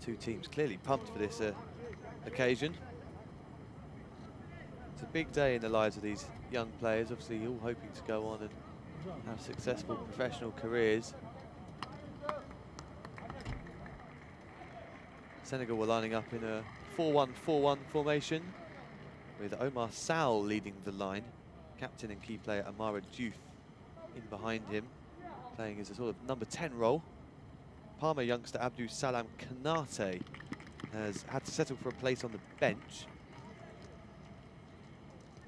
Two teams clearly pumped for this occasion. It's a big day in the lives of these young players, obviously all hoping to go on and have successful professional careers. Senegal were lining up in a 4-1-4-1 formation, with Omar Sow leading the line. Captain and key player Amara Diouf in behind him, playing as a sort of number 10 role. Parma youngster Abdou Salam Kanate has had to settle for a place on the bench,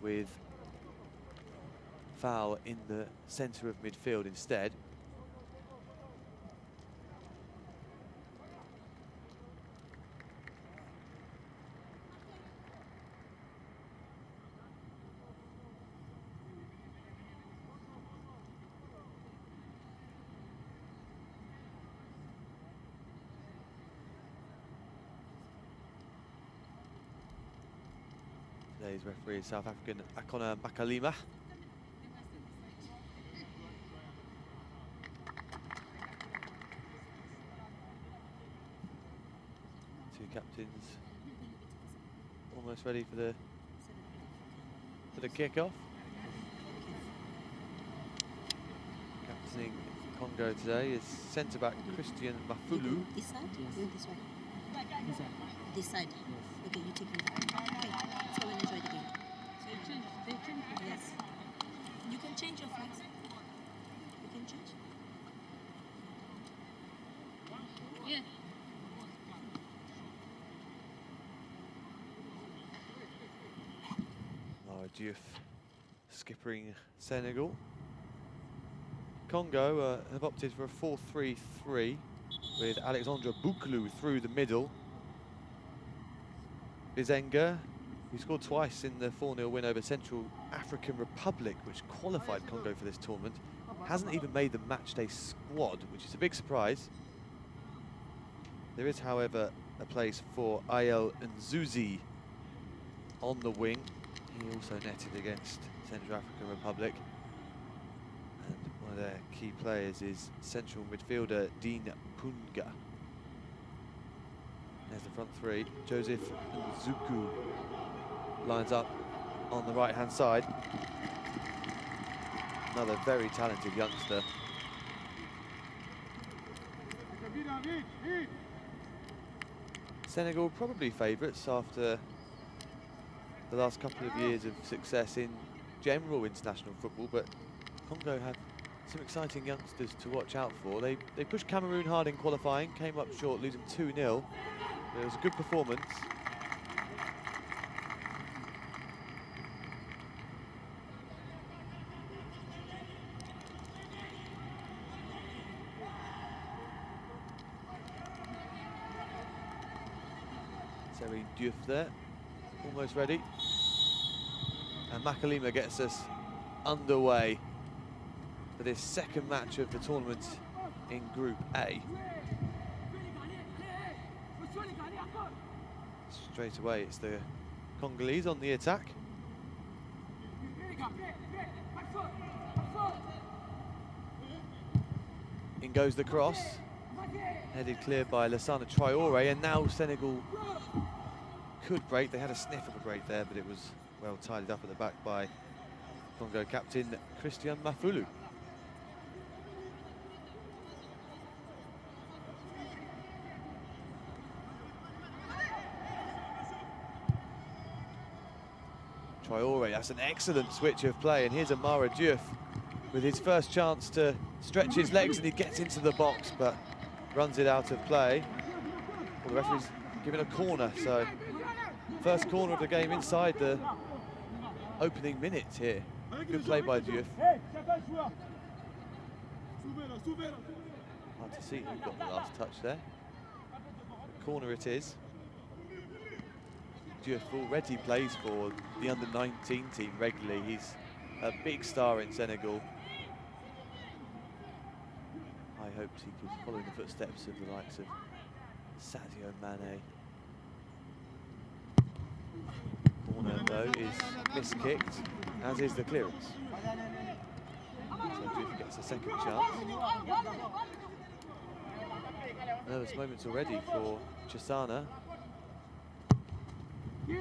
with Fowl in the centre of midfield instead. Today's referee is South African AFCONU17. Two captains almost ready for the kick-off. Captaining Congo today is centre-back Christian Mafulu. This side? Yes. This way. This side? Yes. Okay, you take it. Okay, so we'll enjoy the game. So you change, they change? Yes. You can change your flags. You can change. Yeah. Diouf skippering Senegal. Congo have opted for a 4-3-3 with Alexandre Bouclou through the middle. Bizenga, who scored twice in the 4-0 win over Central African Republic, which qualified Congo for this tournament, hasn't even made the matchday squad, which is a big surprise. There is, however, a place for Ayel Nzuzi on the wing. He also netted against Central African Republic. And one of their key players is central midfielder Dean Punga. There's the front three. Joseph Nzuku lines up on the right-hand side. Another very talented youngster. Senegal probably favourites after the last couple of years of success in general international football, but Congo have some exciting youngsters to watch out for. They pushed Cameroon hard in qualifying, came up short, losing 2-0. But it was a good performance. Seri Diouf there, almost ready. And Makalima gets us underway for this second match of the tournament in Group A. Straight away, it's the Congolese on the attack. In goes the cross, headed clear by Lassana Traoré, and now Senegal could break. They had a sniff of a break there, but it was well tidied up at the back by Congo captain Christian Mafulu. Traoré, that's an excellent switch of play, and here's Amara Diouf with his first chance to stretch his legs, and he gets into the box but runs it out of play. Well, the referee's given a corner, so first corner of the game inside the opening minutes here. Good play by Diouf. Hard to see who got the last touch there. The corner it is. Diouf already plays for the under-19 team regularly. He's a big star in Senegal. I hoped he could follow in the footsteps of the likes of Sadio Mane. Corner, though, is miskicked, as is the clearance. So Diouf gets a second chance. Nervous moments already for Chisana.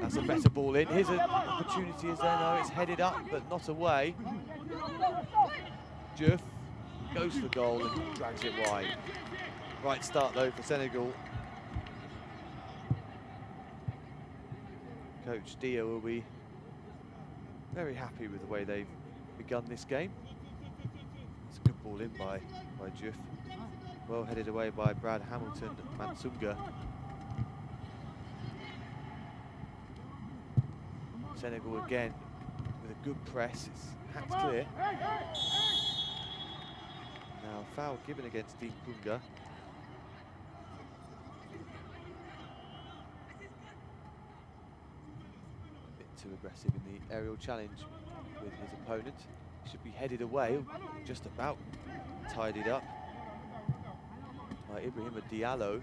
That's a better ball in. Here's an opportunity, is there? No, it's headed up, but not away. Diouf goes for goal and drags it wide. Right start, though, for Senegal. Coach Dia will be very happy with the way they've begun this game. It's a good ball in by Diouf. Well headed away by Brad Hamilton Mansunga. Senegal again with a good press. It's hacked clear. Now foul given against Dean Punga. Too aggressive in the aerial challenge with his opponent. Should be headed away, just about tidied up by Ibrahima Diallo.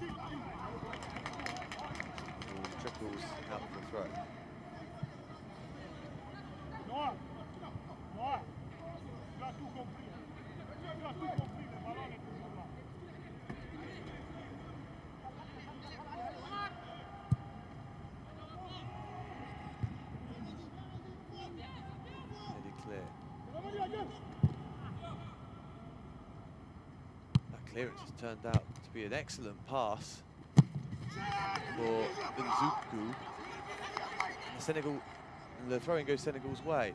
Ball trickles out for throw. That clearance has turned out to be an excellent pass for Nzoukou. The throwing goes Senegal's way.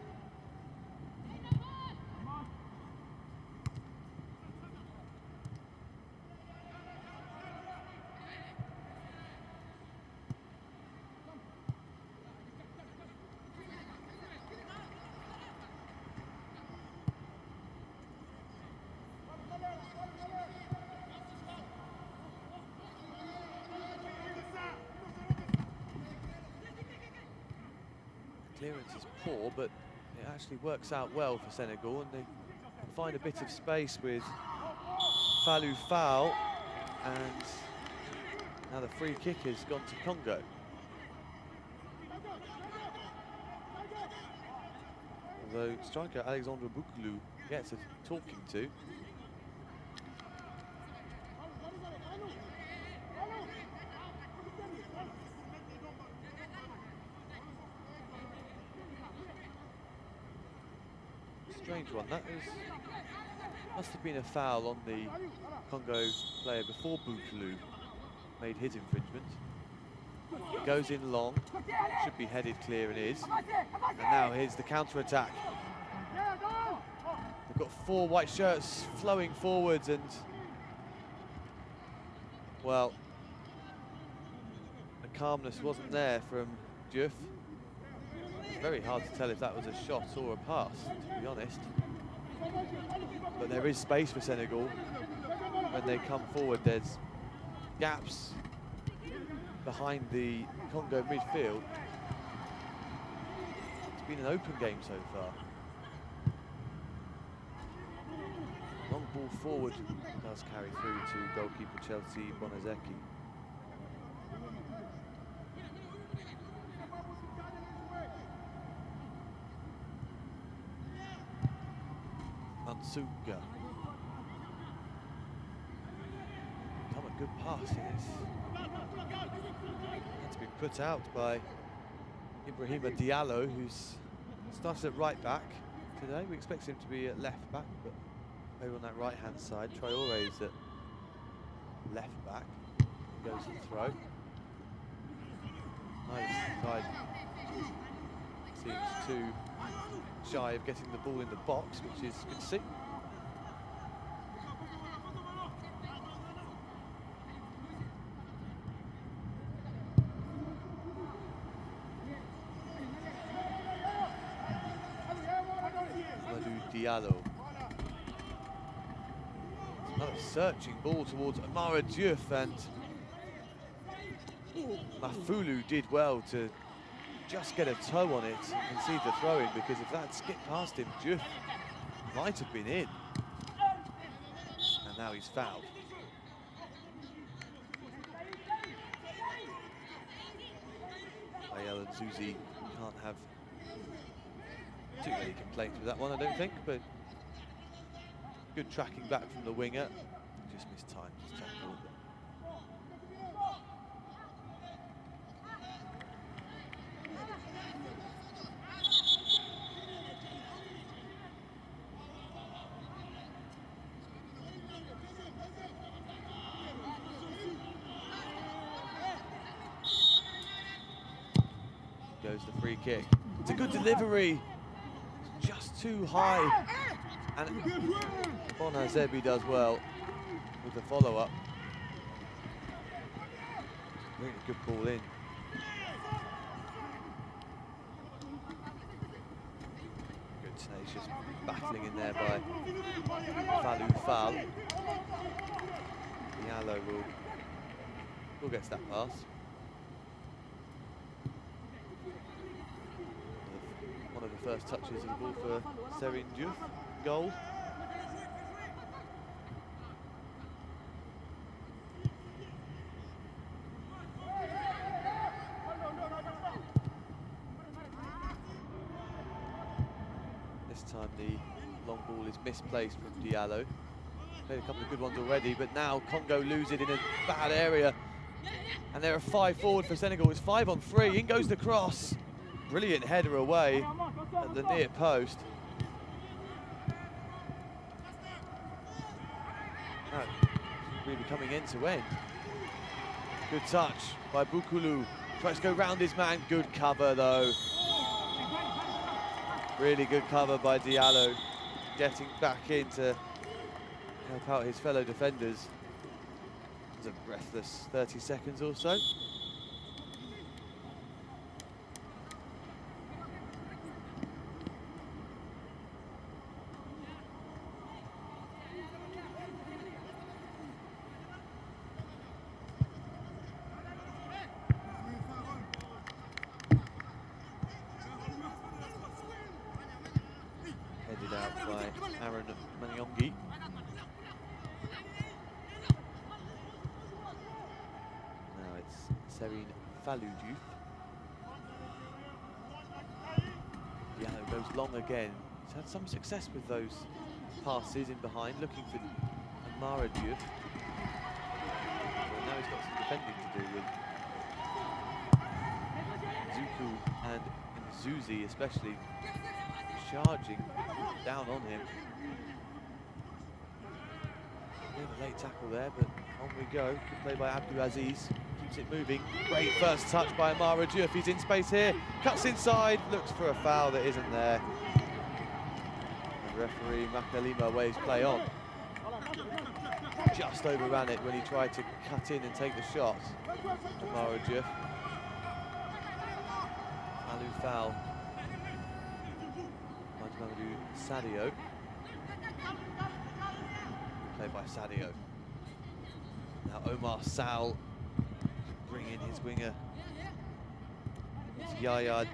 Clearance is poor, but it actually works out well for Senegal, and they can find a bit of space with Fallou foul, and now the free kick has gone to Congo. Although striker Alexandre Boukoulou gets a talking to. Strange one. That must have been a foul on the Congo player before Boukoulou made his infringement. It goes in long, should be headed clear and is. And now here's the counter-attack. They've got 4 white shirts flowing forwards, and well, the calmness wasn't there from Diouf. It's very hard to tell if that was a shot or a pass, to be honest. But there is space for Senegal. When they come forward, there's gaps behind the Congo midfield. It's been an open game so far. Long ball forward does carry through to goalkeeper Chelsea Bonazeki. Mansunga. Come a good pass in this. That's been put out by Ibrahima Diallo, who's started at right back today. We expect him to be at left back, but over on that right hand side. Traore's at left back. He goes for the throw. Neither side seems too shy of getting the ball in the box, which is good to see. Diallo. Another searching ball towards Amara Diouf, and Mafulu did well to just get a toe on it and concede the throw-in, because if that skipped past him, Diouf might have been in. And now he's fouled. Ayel and Zuzi can't have too many complaints with that one, I don't think, but good tracking back from the winger. Just missed time. goes the free kick. It's a good delivery. It's just too high. And Bonazebi does well with the follow-up. Really good ball in. Good tenacious battling in there by Fal. Diallo will get that pass. One of the first touches of the ball for Serine Diouf. Goal. This time the long ball is misplaced from Diallo. Played a couple of good ones already, but now Congo lose it in a bad area. And there are 5 forward for Senegal. It's 5 on 3. In goes the cross. Brilliant header away at the near post. No, really coming end to end. Good touch by Bukulu. Tries to go round his man. Good cover though. Really good cover by Diallo. Getting back in to help out his fellow defenders. It was a breathless 30 seconds or so. Serine Diouf. Diallo goes long again. He's had some success with those passes in behind, looking for Amara Diouf. Well, now he's got some defending to do with Zuku and Zuzi especially charging down on him. A late tackle there, but on we go. Good play by Abdulaziz. Keeps it moving. Great first touch by Amara Diouf. He's in space here. Cuts inside. Looks for a foul that isn't there. And referee Makalima waves play on. Just overran it when he tried to cut in and take the shot. Amara Diouf. Alu foul. Mamadou Sadio. Played by Sadio. Now Omar Sal bring in his winger. It's Yaya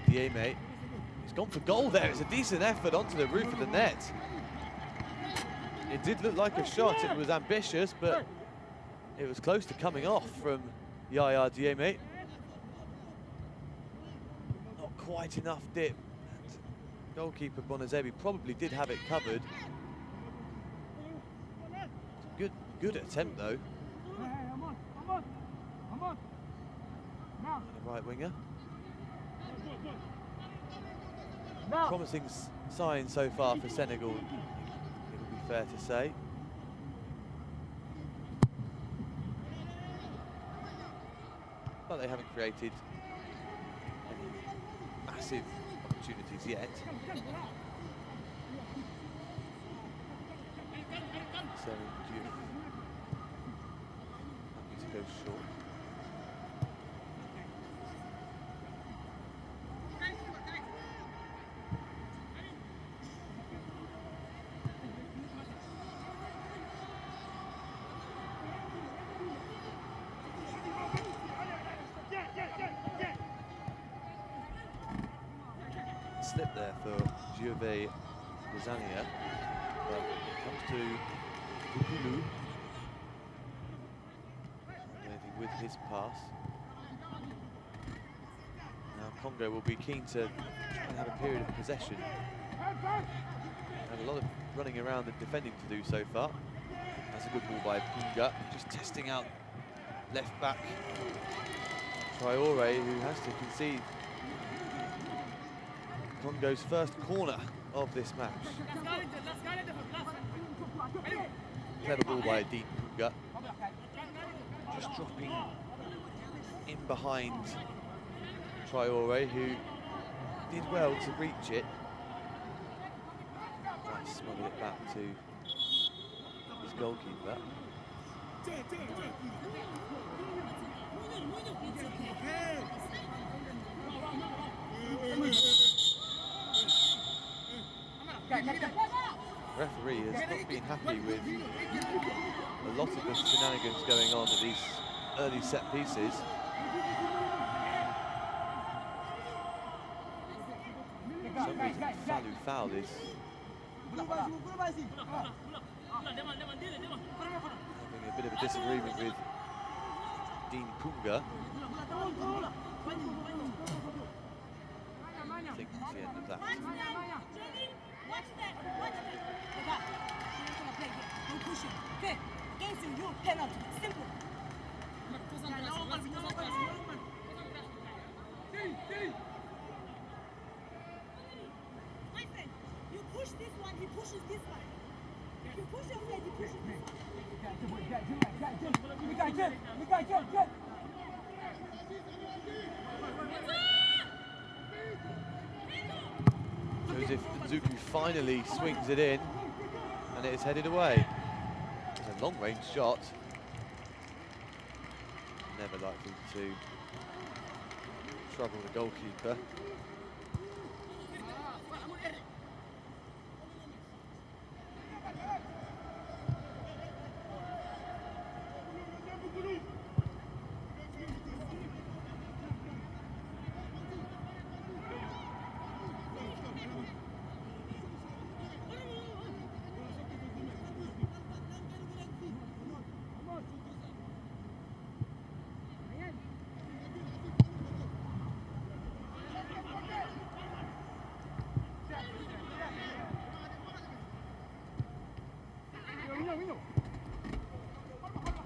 Dieme. He's gone for goal there. It's a decent effort onto the roof of the net. It did look like a shot. It was ambitious, but it was close to coming off from Yaya Dieme. Not quite enough dip. And goalkeeper Bonazebi probably did have it covered. Good attempt though. And the right winger. Promising signs so far for Senegal, it would be fair to say. But they haven't created any massive opportunities yet. Serine Diouf. Happy to go short. Slip there for Giove Rosania, but it comes to Bukulu with his pass. Now Congo will be keen to try and have a period of possession. And a lot of running around and defending to do so far. That's a good ball by Punga, just testing out left back Traore, who has to concede Congo's first corner of this match. Clever ball by Dean Punga. Just dropping in behind Traore, who did well to reach it. Might smuggle it back to his goalkeeper. Referee has not been happy with a lot of the shenanigans going on at these early set pieces. For some reason, Falu foul is having a bit of a disagreement with Dean Punga. I think that's the end of that. Okay, against you, penalty, simple. My friend, you push this one, he pushes this one. You push your head, he pushes this one. Joseph Nzuku finally swings it in, and it is headed away. It's a long-range shot. Never likely to trouble the goalkeeper.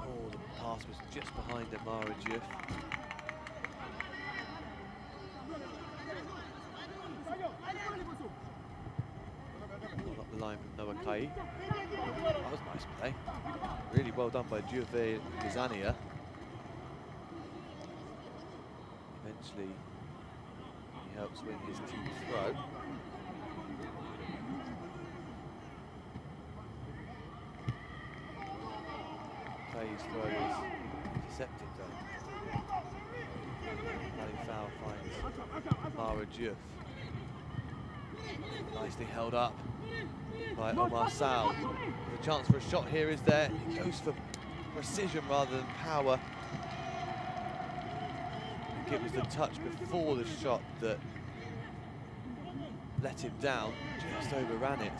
Oh, the pass was just behind Amara Diouf. Not up the line from Noah Kai. That was nice play. Really well done by Juve Gazania. Eventually, he helps win his team throw. Kai's throw is intercepted though. Paddy Fowl finds Mara Diouf. Nicely held up by Omar Sal. The chance for a shot here is there. He goes for precision rather than power. I think it was the touch before the shot that let him down, just overran it.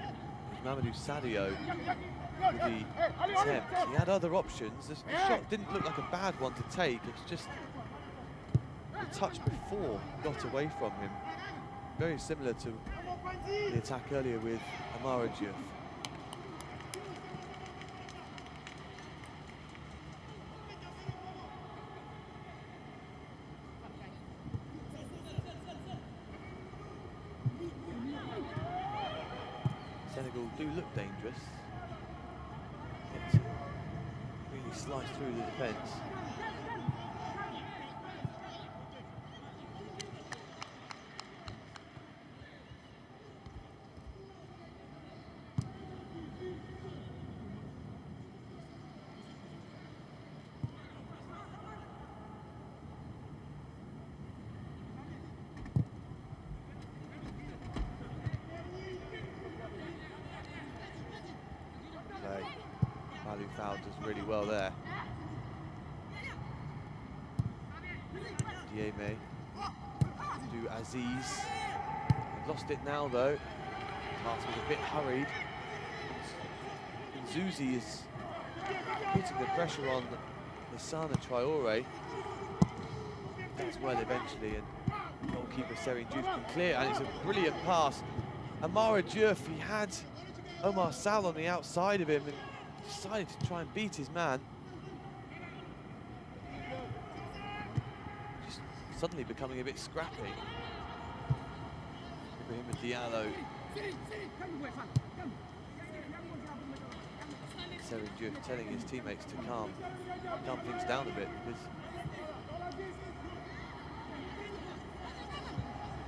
It was Mamadou Sadio with the attempt. He had other options. The shot didn't look like a bad one to take. It's just the touch before got away from him. Very similar to the attack earlier with Amara Diouf. Senegal do look dangerous. It really sliced through the defence. Foul does really well there. Dieme to Aziz. They've lost it now though. Pass was a bit hurried. Nzuzi is putting the pressure on Lassana Traore. That's well eventually, and goalkeeper Serine Diouf can clear, and it's a brilliant pass. Amara Diouf, he had Omar Sal on the outside of him and decided to try and beat his man. Just suddenly becoming a bit scrappy. Ibrahima Diallo Serin Diouf telling his teammates to calm things down a bit, because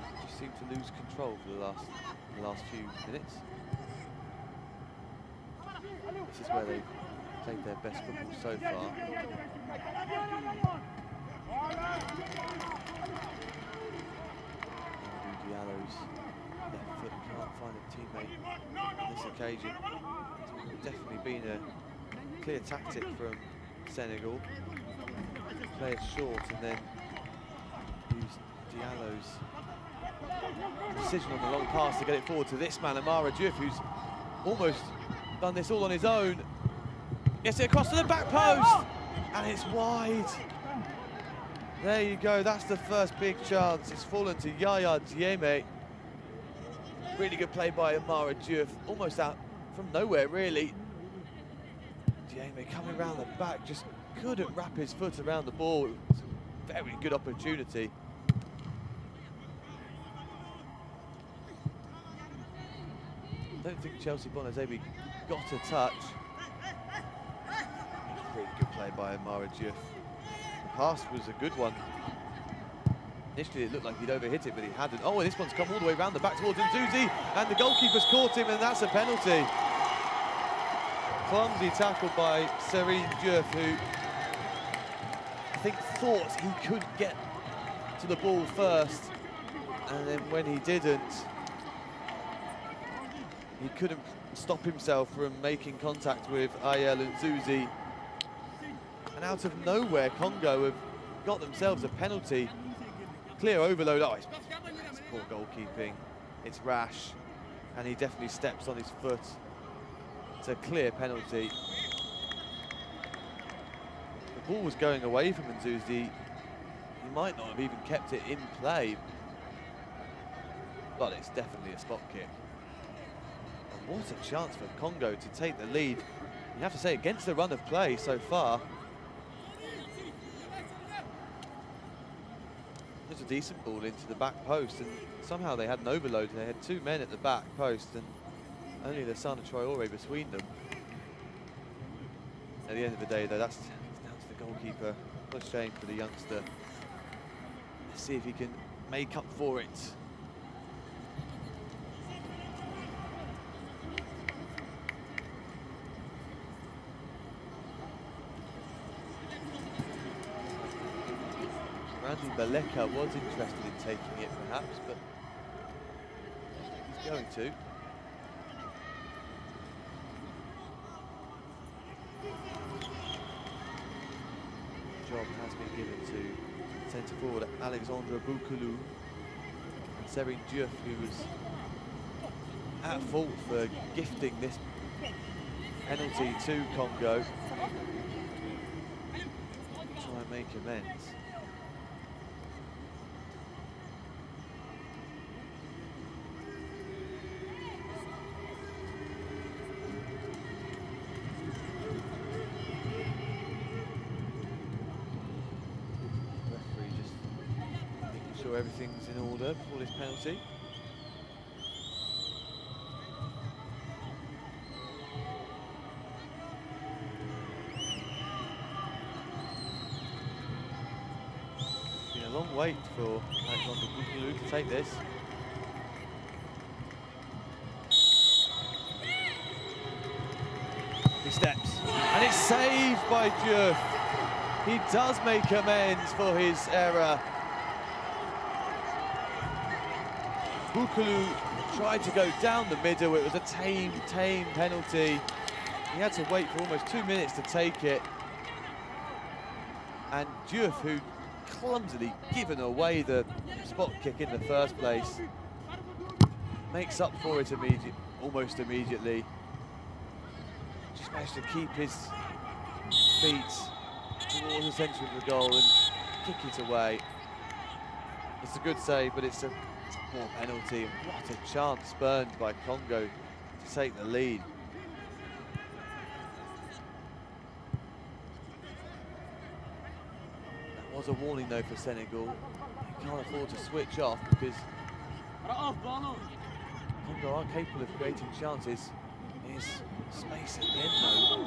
they just seem to lose control for the last few minutes. This is where they've played their best football so far. Diallo's left foot can't find a teammate on this occasion. It's definitely been a clear tactic from Senegal. Play it short and then use Diallo's precision on the long pass to get it forward to this man, Amara Diouf, who's almost done this all on his own. Gets it across to the back post, and it's wide. There you go, that's the first big chance. It's fallen to Yaya Diémé. Really good play by Amara Diouf, almost out from nowhere, really. Diémé coming around the back, just couldn't wrap his foot around the ball. It was a very good opportunity. I don't think Chelsea Bonazebi got a touch. Really good play by Amara Diouf. The pass was a good one. Initially it looked like he'd overhit it, but he hadn't. Oh, and this one's come all the way around the back towards Nzuzi, and the goalkeeper's caught him, and that's a penalty. Clumsy tackle by Serin Diouf, who I think thought he could get to the ball first, and then when he didn't, he couldn't stop himself from making contact with Ayel Nzuzi. And out of nowhere, Congo have got themselves a penalty. Clear overload. Oh, it's poor goalkeeping. It's rash, and he definitely steps on his foot. It's a clear penalty. The ball was going away from Nzuzi. He might not have even kept it in play, but it's definitely a spot kick. And what a chance for Congo to take the lead. You have to say, against the run of play so far. There's a decent ball into the back post, and somehow they had an overload. They had two men at the back post and only the Sana Traore between them. At the end of the day, though, that's down to the goalkeeper. What a shame for the youngster. Let's see if he can make up for it. Randy Baleka was interested in taking it, perhaps, but he's going to. Job has been given to centre forward Alexandre Boukoulou. Serin Diouf, who was at fault for gifting this penalty to Congo. Try and make amends. Everything's in order before this penalty. It's been a long wait for Alexandre Boukoulou to take this. He steps, and it's saved by Diouf. He does make amends for his error. Boukoulou tried to go down the middle. It was a tame penalty. He had to wait for almost 2 minutes to take it. And Diouf, who'd clumsily given away the spot kick in the first place, makes up for it almost immediately. Just managed to keep his feet towards the centre of the goal and kick it away. It's a good save, but it's a poor penalty. What a chance spurned by Congo to take the lead. That was a warning though for Senegal. They can't afford to switch off because Congo are capable of creating chances. Here's Space again, though.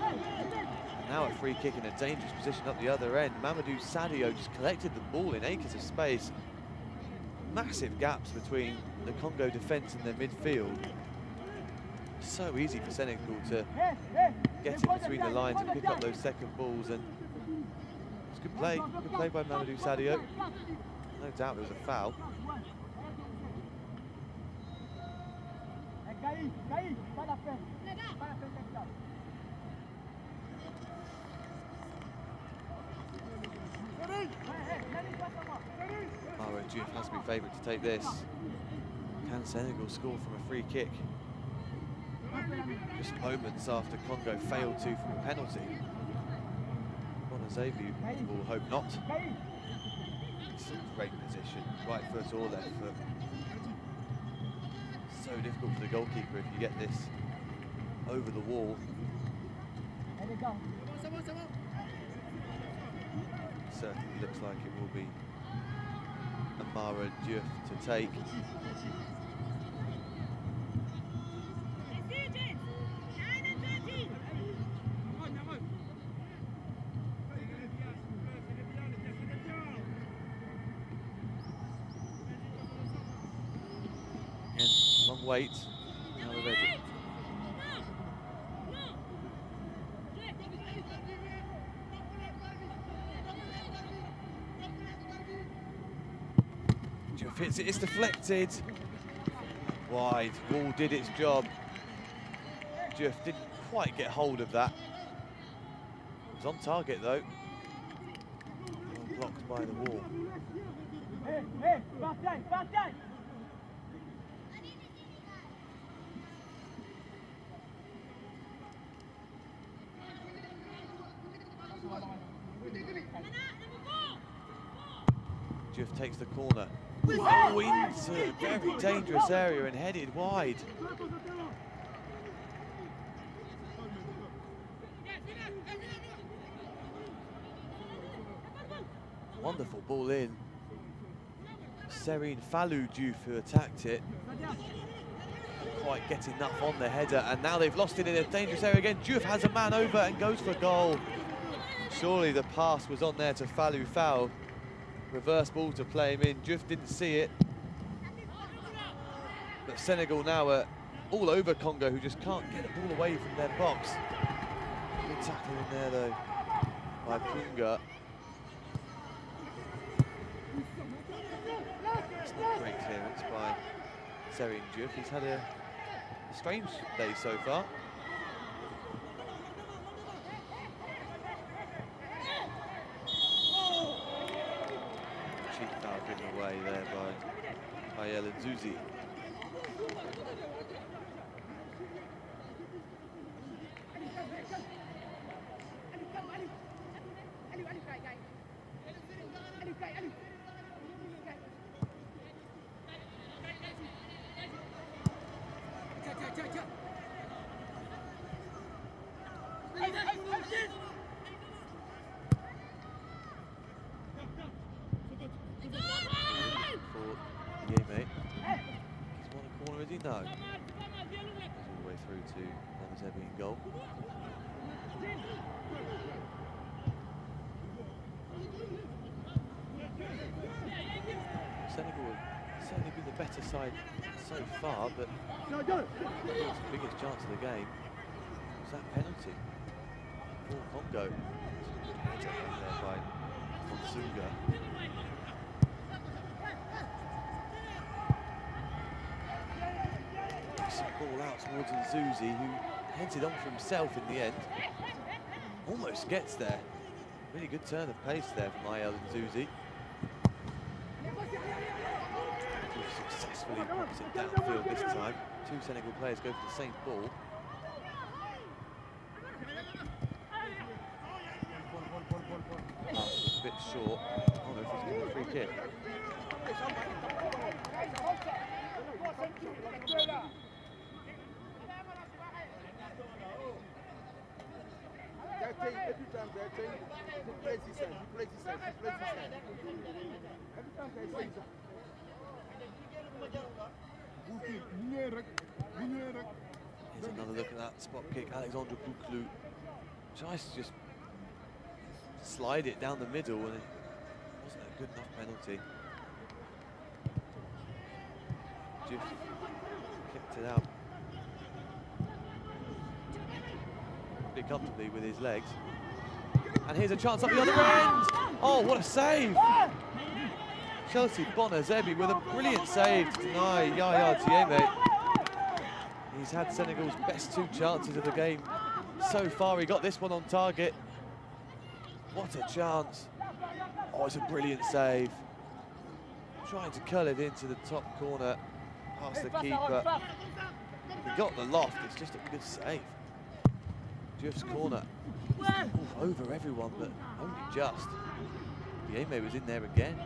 And now a free kick in a dangerous position up the other end. Mamadou Sadio just collected the ball in acres of space. Massive gaps between the Congo defence and their midfield. So easy for Senegal to get in between the lines and pick up those second balls. And it's good play by Mamadou Sadio. No doubt it was a foul. Mara Diouf has to be favoured to take this. Can Senegal score from a free kick? Just moments after Congo failed to from a penalty. Bonazevi will hope not. It's a great position, right foot or left foot. So difficult for the goalkeeper if you get this over the wall. Certainly looks like it will be Mara Diouf to take. Again, long wait. Now we're ready. Diouf hits it, it's deflected. Wide, wall did its job. Diouf didn't quite get hold of that. It was on target though. Blocked by the wall. Diouf takes the corner. Oh, into a very dangerous area and headed wide. Wonderful ball in. Serine Fallou Diouf who attacked it. Didn't quite get enough on the header, and now they've lost it in a dangerous area again. Diouf has a man over and goes for goal. Surely the pass was on there to Fallou Fall. Reverse ball to play him in. Diouf didn't see it. But Senegal now are all over Congo, who just can't get the ball away from their box. Good tackle in there though by Punga. It's not great clearance by Serine Diouf. He's had a strange day so far. Cheap foul given away there by Ellen Zuzi. No. Goes all the way through to Bonazevi in goal. Senegal have certainly been the better side so far, but the biggest chance of the game was that penalty for Congo. Good header there by Fonsunga. Ball out towards Nzuzi, who heads it on for himself in the end. Almost gets there. Really good turn of pace there from Ayel Nzuzi. Successfully pops it downfield this time. Two Senegal players go for the same ball. A bit short. Oh no, he's given a free kick. Here's another look at that spot kick. Alexandre Bouclou tries to just slide it down the middle, and it wasn't a good enough penalty. Just kicked it out pretty comfortably with his legs. And here's a chance up the other end. Oh, what a save! Chelsea Bonazebi with a brilliant save to deny Yaya Tieme. He's had Senegal's best 2 chances of the game so far. He got this one on target. What a chance. Oh, it's a brilliant save. Trying to curl it into the top corner past the keeper. He got the loft, it's just a good save. Diouf's corner. Ooh, over everyone, but only just. Tieme was in there again.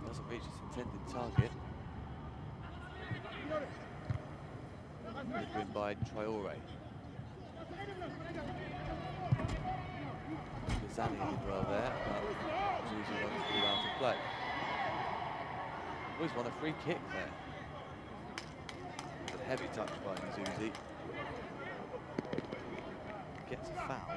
Doesn't reach its intended target. Good win by Traoré. Gazani did well there, but Zuzi wants to be out of play. Always won a free kick there. A heavy touch by Zuzi. Gets a foul.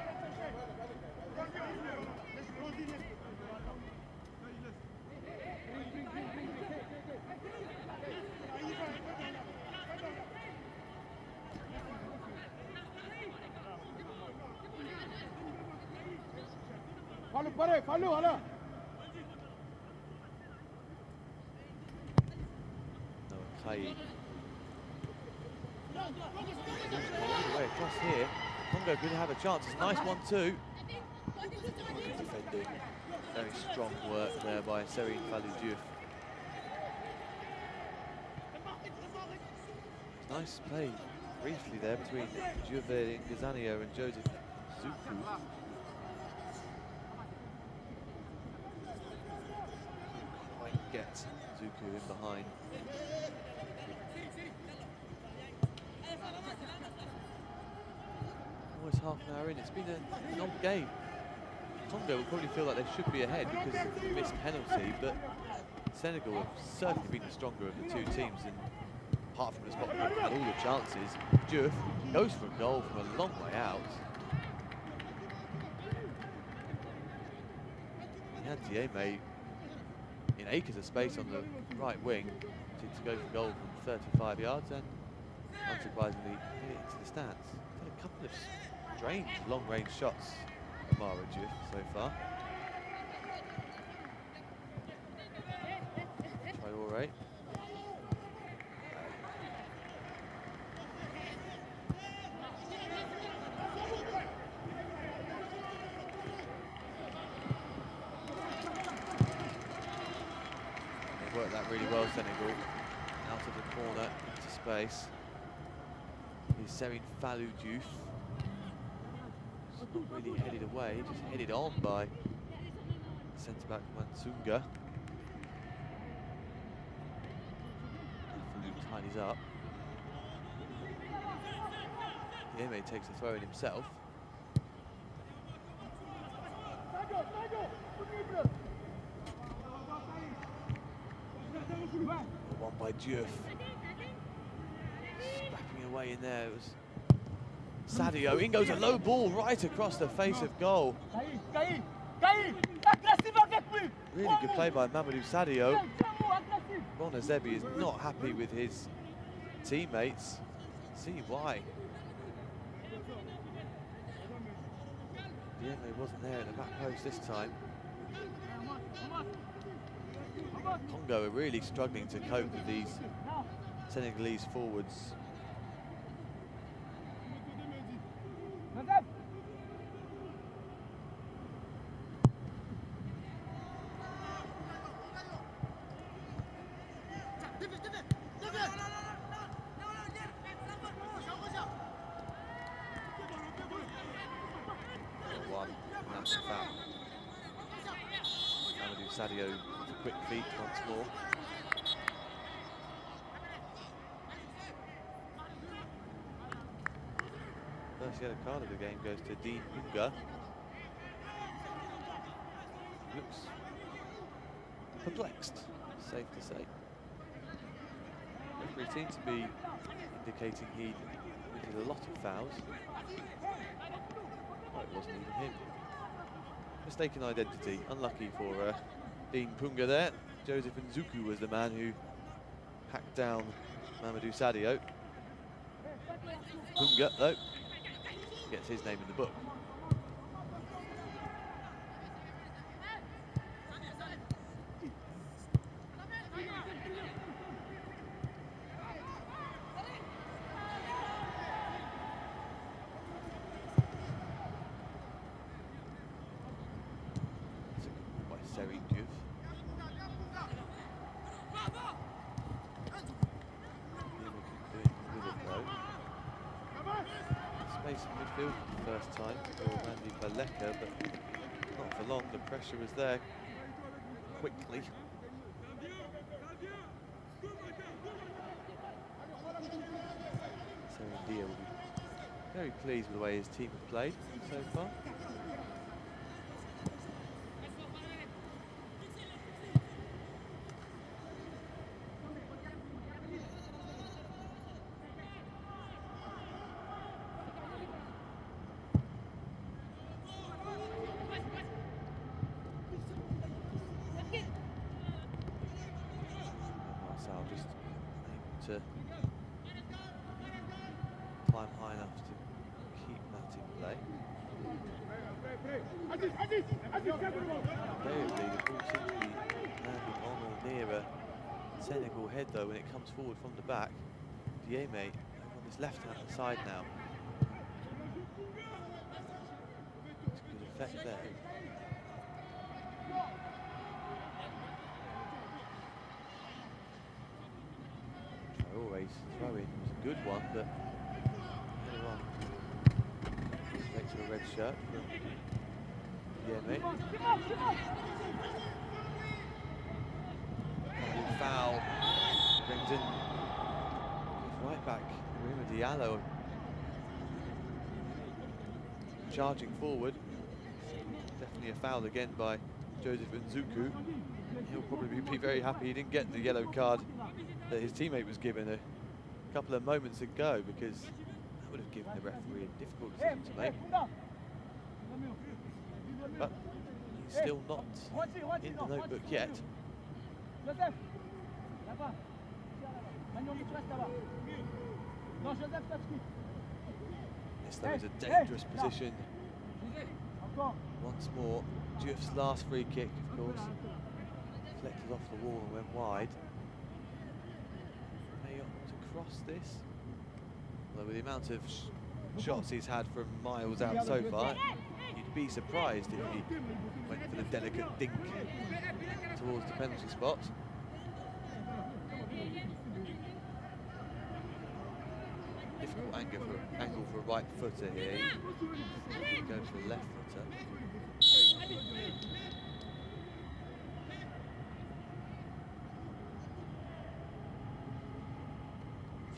Way across here. Congo could have a chance. It's a nice 1-2. Good defending. Very strong work there by Serine Fallou Diouf. Nice play briefly there between Juve Gazanio and Joseph Zuku. Quite get Zuku in behind. Almost half an hour in. It's been an odd game. Congo will probably feel like they should be ahead because of the missed penalty, but Senegal have certainly been the stronger of the 2 teams, and apart from the spot had all the chances. Diouf goes for a goal from a long way out. He had Tieme in acres of space on the right wing to go for goal from 35 yards, and unsurprisingly hit it into the stands. Had a couple of strange long-range shots from Mara Diouf so far. Traoré. They worked that really well, Senegal. Out of the corner, into space. Here's Serine Fallou Diouf. Not really headed away, just headed on by centre-back Mansunga. Fallou tidies up. Tieme takes the throw in himself. One by Diouf. Scrapping away in there. It was Sadio. In goes a low ball right across the face of goal. Really good play by Mamadou Sadio. Bonazebi is not happy with his teammates. See why. Tieme wasn't there at the back post this time. Congo are really struggling to cope with these Senegalese forwards. One, and that's a foul. Sadio with quick feet once more. First yellow card of the game goes to Dean Bunga. Looks perplexed, safe to say. Referee seemed to be indicating he committed a lot of fouls. Oh, it wasn't even him. Mistaken identity, unlucky for Dean Punga there. Joseph Nzuku was the man who hacked down Mamadou Sadio. Punga, though, gets his name in the book. Midfield for the first time for Randy Baleka, but not for long. The pressure was there quickly. So India will be very pleased with the way his team have played so far. To climb high enough to keep that in play. Invariably, the ball seems to be landing on or near a Senegal head though when it comes forward from the back. Dieme over on this left-hand side now. It's good effect there. Always throw in was a good one, but later on, takes a red shirt from Dieme. Foul brings in right back Rima Diallo, charging forward. Definitely a foul again by Joseph Nzuku. He'll probably be very happy he didn't get the yellow card that his teammate was given a couple of moments ago, because that would have given the referee a difficult decision to make. But he's still not in the notebook yet. This though is a dangerous position. Once more, Diouf's last free kick, of course, deflected off the wall and went wide. Cross this, although with the amount of shots he's had from miles out so far, you'd be surprised if he went for the delicate dink towards the penalty spot. Difficult angle for a right footer here. He goes for a left footer.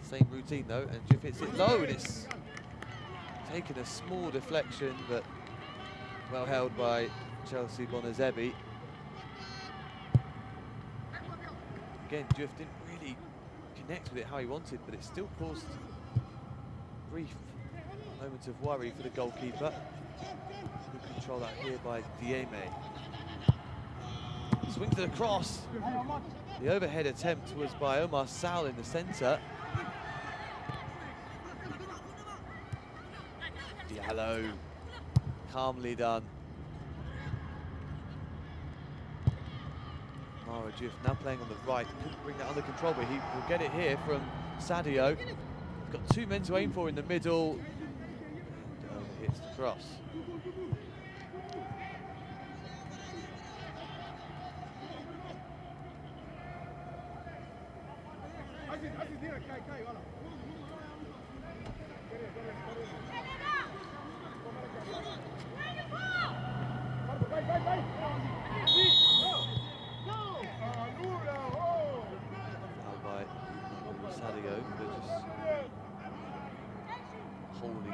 Same routine though, and Diouf hits it low, and it's taken a small deflection, but well held by Chelsea Bonazebi. Again, Diouf didn't really connect with it how he wanted, but it still caused brief moments of worry for the goalkeeper. Good control out here by Dieme. Swing to the cross. The overhead attempt was by Omar Sal in the centre. Diallo, calmly done. Mara Diouf now playing on the right, couldn't bring that under control, but he will get it here from Sadio. He's got two men to aim for in the middle, and hits the cross.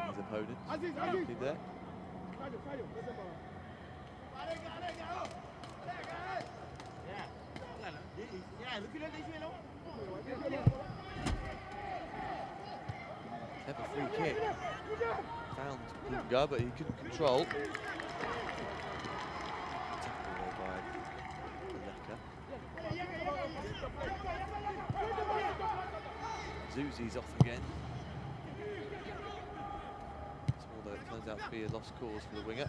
his opponent. There. Clever free kick. Found Kunga, but he couldn't control. Tackle there by Leka. Zuzi's off again. Although it turns out to be a lost cause for the winger.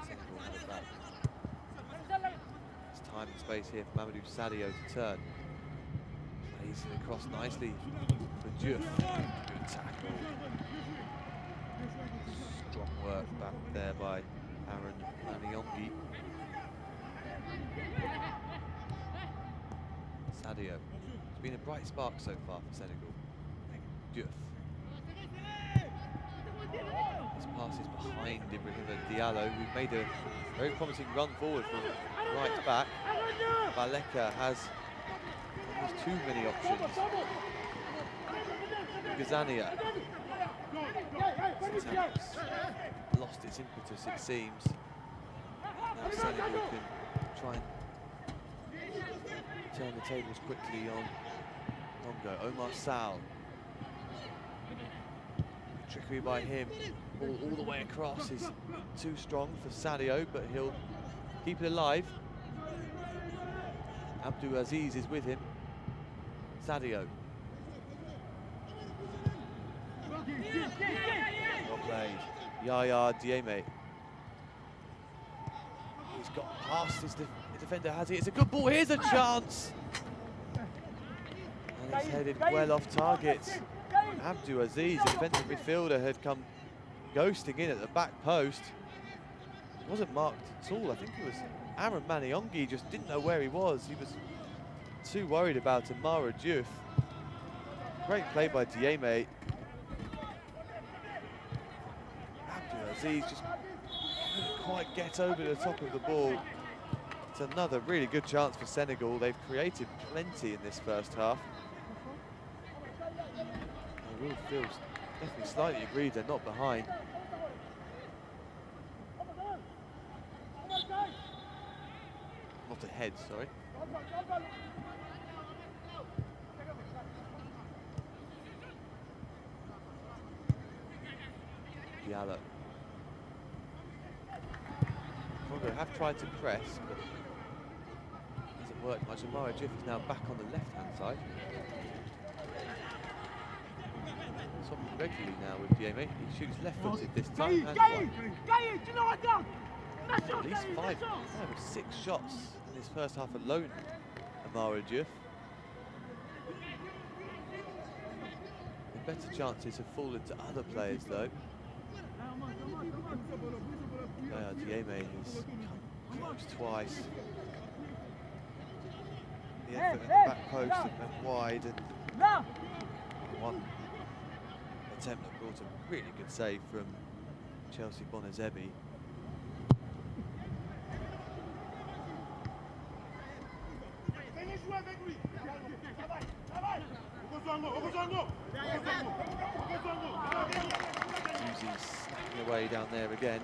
Senegal have about there's time and space here for Mamadou Sadio to turn. Plays it across nicely for Diouf. Good tackle. Strong work back there by Aaron Maniongi. Sadio. It's been a bright spark so far for Senegal. Diouf. His pass is behind Ibrahima Diallo, who made a very promising run forward from right back. Baleka has almost too many options. Gazania. Lost its impetus, it seems. Now Senegal can try and turn the tables quickly on Congo. Omar Sal. Trickery by him. All the way across is too strong for Sadio, but he'll keep it alive. Abdou Aziz is with him. Sadio. Well played. Yaya Diémé. He's got past his defender, has he? It's a good ball. Here's a chance. And it's headed well off target. Abdou Aziz, the defensive midfielder, had come ghosting in at the back post. It wasn't marked at all. I think it was Aaron Maniongi, just didn't know where he was. He was too worried about Amara Diouf. Great play by Diémé. Abdou Aziz just couldn't quite get over the top of the ball. It's another really good chance for Senegal. They've created plenty in this first half. Will feels definitely slightly aggrieved they're not behind. Not ahead, sorry. Diallo. Congo have tried to press, but hasn't worked much. Amara Diouf is now back on the left-hand side. Regularly now with Diémé. He shoots left-footed this time. And at least five or 6 shots in this first half alone, Amara Diouf. The better chances have fallen to other players though. Diémé has come close twice. The effort at the back post and went wide, and one attempt that brought a really good save from Chelsea Bonazebi. Uzi's snapping away down there again.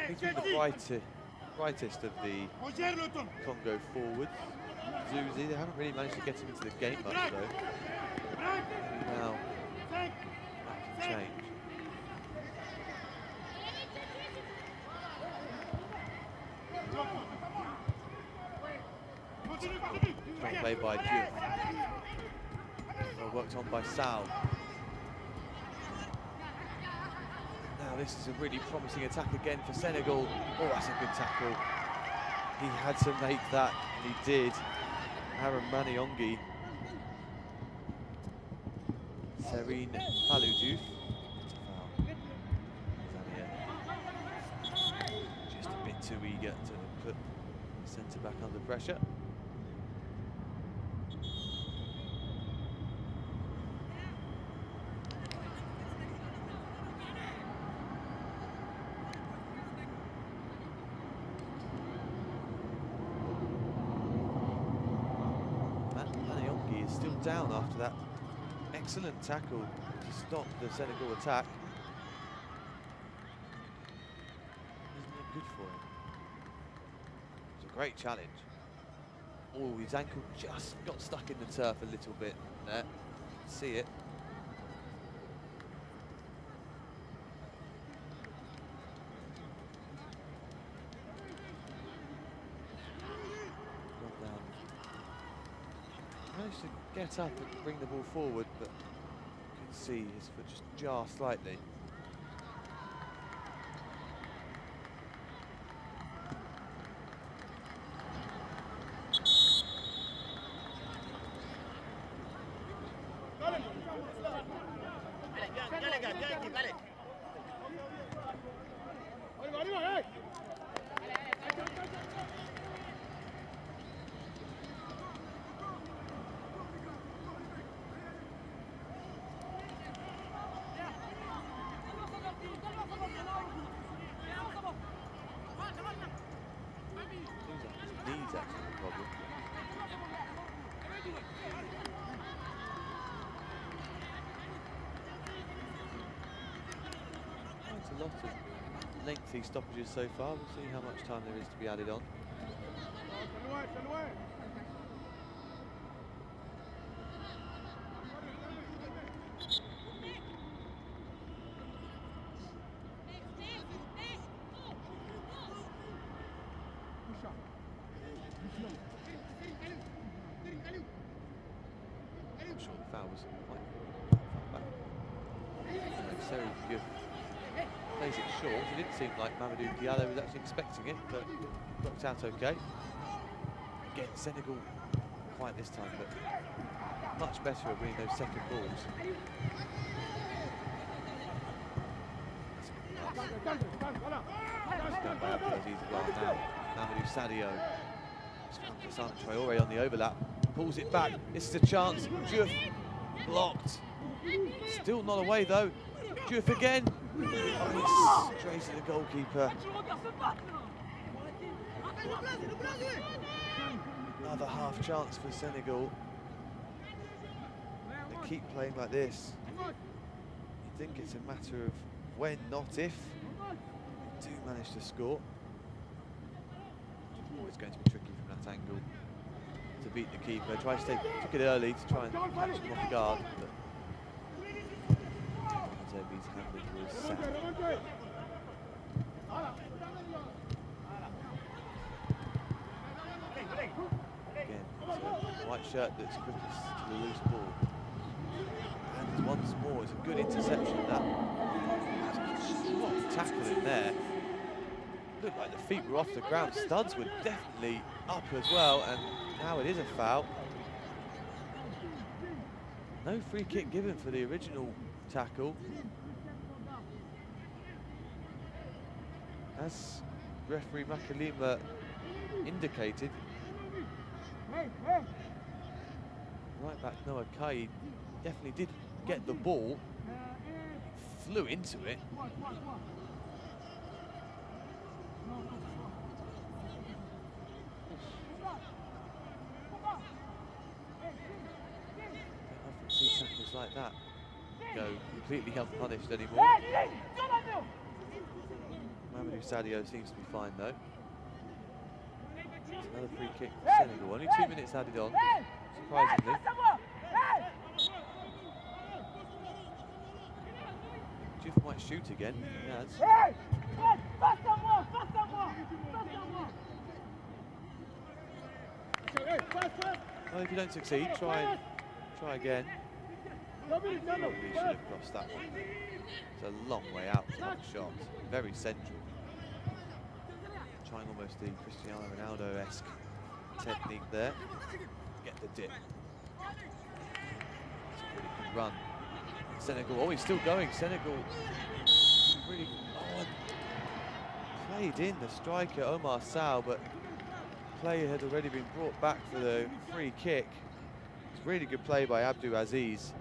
He's been the brightest of the Congo forwards. Zuzi, they haven't really managed to get him into the game much though. Maybe now that can change. Strong play by Diouf. Well worked on by Sal. Now this is a really promising attack again for Senegal. Oh, that's a good tackle. He had to make that, and he did. Aaron Maniongi. Serene Falou Diouf. Just a bit too eager to put the centre back under pressure. Maniongi is still down after that excellent tackle to stop the Senegal attack. Isn't it good for him? It's a great challenge. Oh, his ankle just got stuck in the turf a little bit there. See it. Managed to get up and bring the ball forward, but you can see his foot just jar slightly. A lot of lengthy stoppages so far. We'll see how much time there is to be added on. I'm sure the foul was quite far back. So good. Plays it short. It didn't seem like Mamadou Diallo was actually expecting it, but worked out okay. Again, Senegal quite this time, but much better at winning those second balls. It's going by Abdelaziz well now. Mamadou Sadio. It's found for Simon Traore on the overlap. Pulls it back. This is a chance. Diouf blocked. Still not away though. Diouf again. Oh, straight to the goalkeeper. Another half chance for Senegal. They keep playing like this. You think it's a matter of when, not if. They do manage to score. Always going to be tricky from that angle to beat the keeper. Took it early to try and catch him off guard, but Zobi's handling was set. Again, so white shirt that's quickest to the loose ball. And once more, it's a good interception. That tackle in there. Looked like the feet were off the ground. Studs were definitely up as well, and now it is a foul. No free kick given for the original tackle. As referee Makalima indicated, right back Noah Kai definitely did get the ball, flew into it. Don't often see tackles like that go completely unpunished anymore. Mamadou Sadio seems to be fine though. It's another free kick for Senegal. Only 2 minutes added on, surprisingly. Diouf might shoot again. He has. Well, if you don't succeed, try again. Probably should have crossed that one. It's a long way out from that shot. Very central. Trying almost the Cristiano Ronaldo-esque technique there. Get the dip. It's a really good run. Senegal, oh, he's still going. Senegal really played in the striker, Omar Sow, but play had already been brought back for the free kick. It's really good play by Abdou Aziz.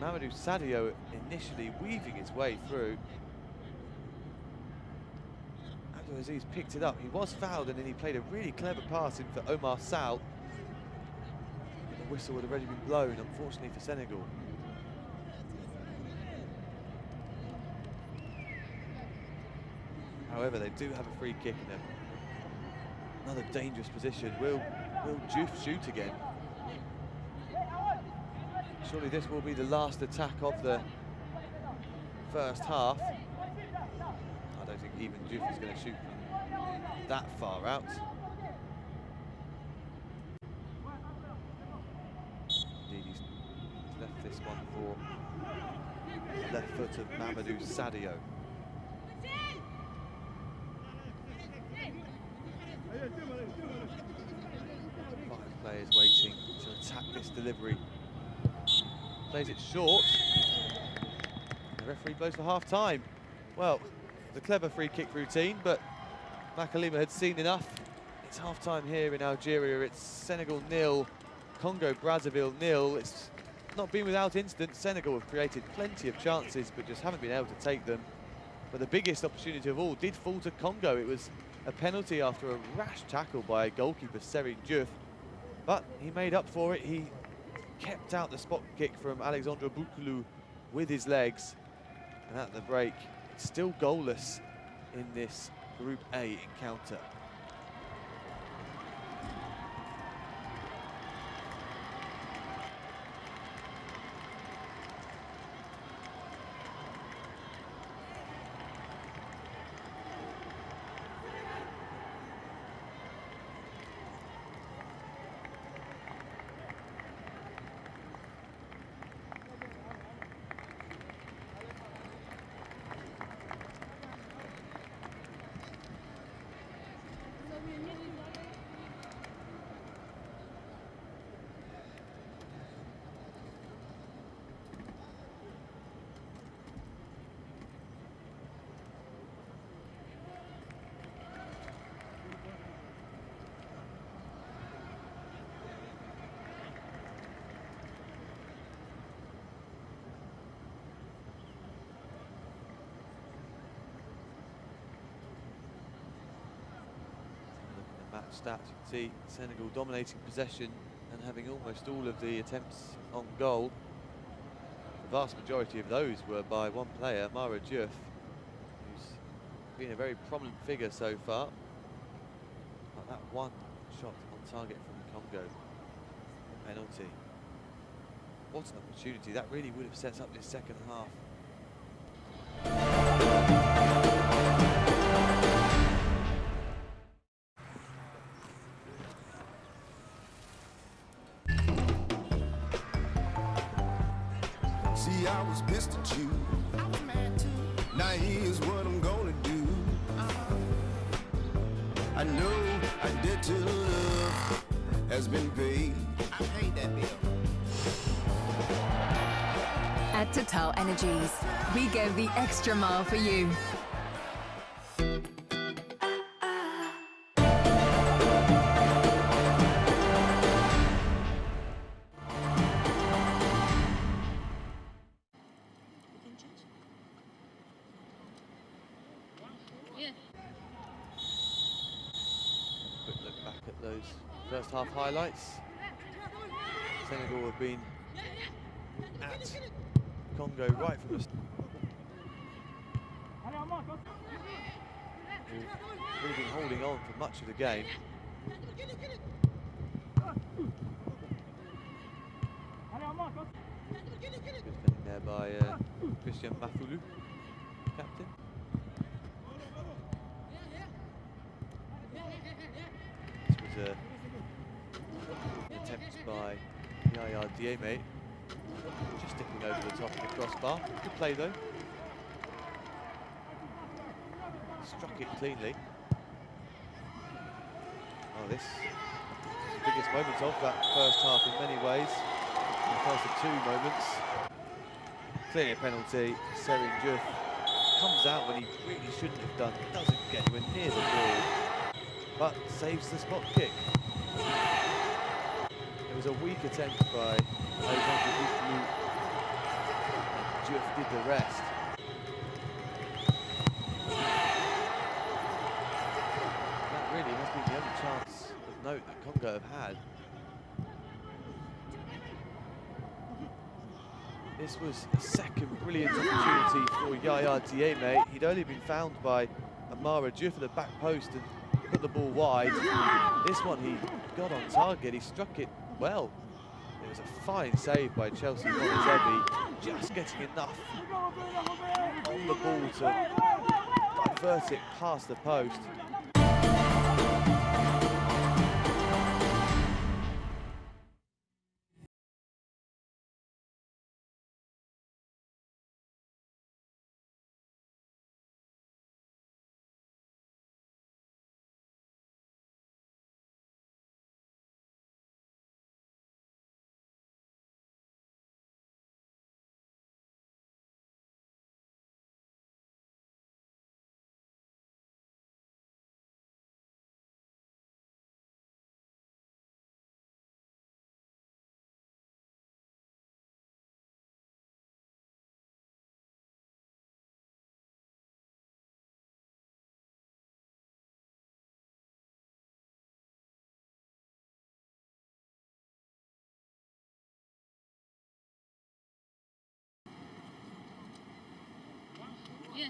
Mamadou Sadio initially weaving his way through. Abdou Aziz picked it up. He was fouled and then he played a really clever pass in for Omar Sow. whistle would have already been blown, unfortunately for Senegal. However, they do have a free kick in another dangerous position. Will Diouf shoot again? Surely this will be the last attack of the first half. I don't think even Diouf is going to shoot from that far out. Indeed, he's left this one for the left foot of Mamadou Sadio. 5 players waiting to attack this delivery. Plays it short. The referee blows for half time. Well, it's a clever free kick routine, but Makalima had seen enough. It's half time here in Algeria. It's Senegal 0, Congo Brazzaville 0. It's not been without incident. Senegal have created plenty of chances, but just haven't been able to take them. But the biggest opportunity of all did fall to Congo. It was a penalty after a rash tackle by goalkeeper Serine Diouf. But he made up for it. He kept out the spot kick from Alexandre Boukoulou with his legs. And at the break, it's still goalless in this Group A encounter. Stats, you can see Senegal dominating possession and having almost all of the attempts on goal. The vast majority of those were by one player, Mara Diouf, who's been a very prominent figure so far. Like that one shot on target from Congo, penalty. What an opportunity, that really would have set up this second half. See, I was pissed at you. I was mad too. Now here's what I'm gonna do. I know I did to love has been paid. I paid that bill. At TotalEnergies, we go the extra mile for you. Quick look back at those first half highlights. Senegal have been at Congo right from the start. We've been holding on for much of the game. Good defending there by Christian Mafoulou, captain. This was an attempt by Yaya Diémé, just sticking over the top of the crossbar. Good play though. Struck it cleanly. Oh, this is the biggest moment of that first half in many ways. The first of 2 moments. Clearly a penalty. Serine Diouf comes out when he really shouldn't have done. Doesn't get anywhere near the ball, but saves the spot kick. It was a weak attempt by Alexandre Boukoulou. Diouf did the rest. That really has been the only chance of note that Congo have had. This was a second brilliant opportunity for Yaya Diémé. He'd only been found by Amara Diouf at the back post and put the ball wide. This one he got on target, he struck it well. It was a fine save by Chelsea Monazevi, just getting enough on the ball to divert it past the post. Yeah.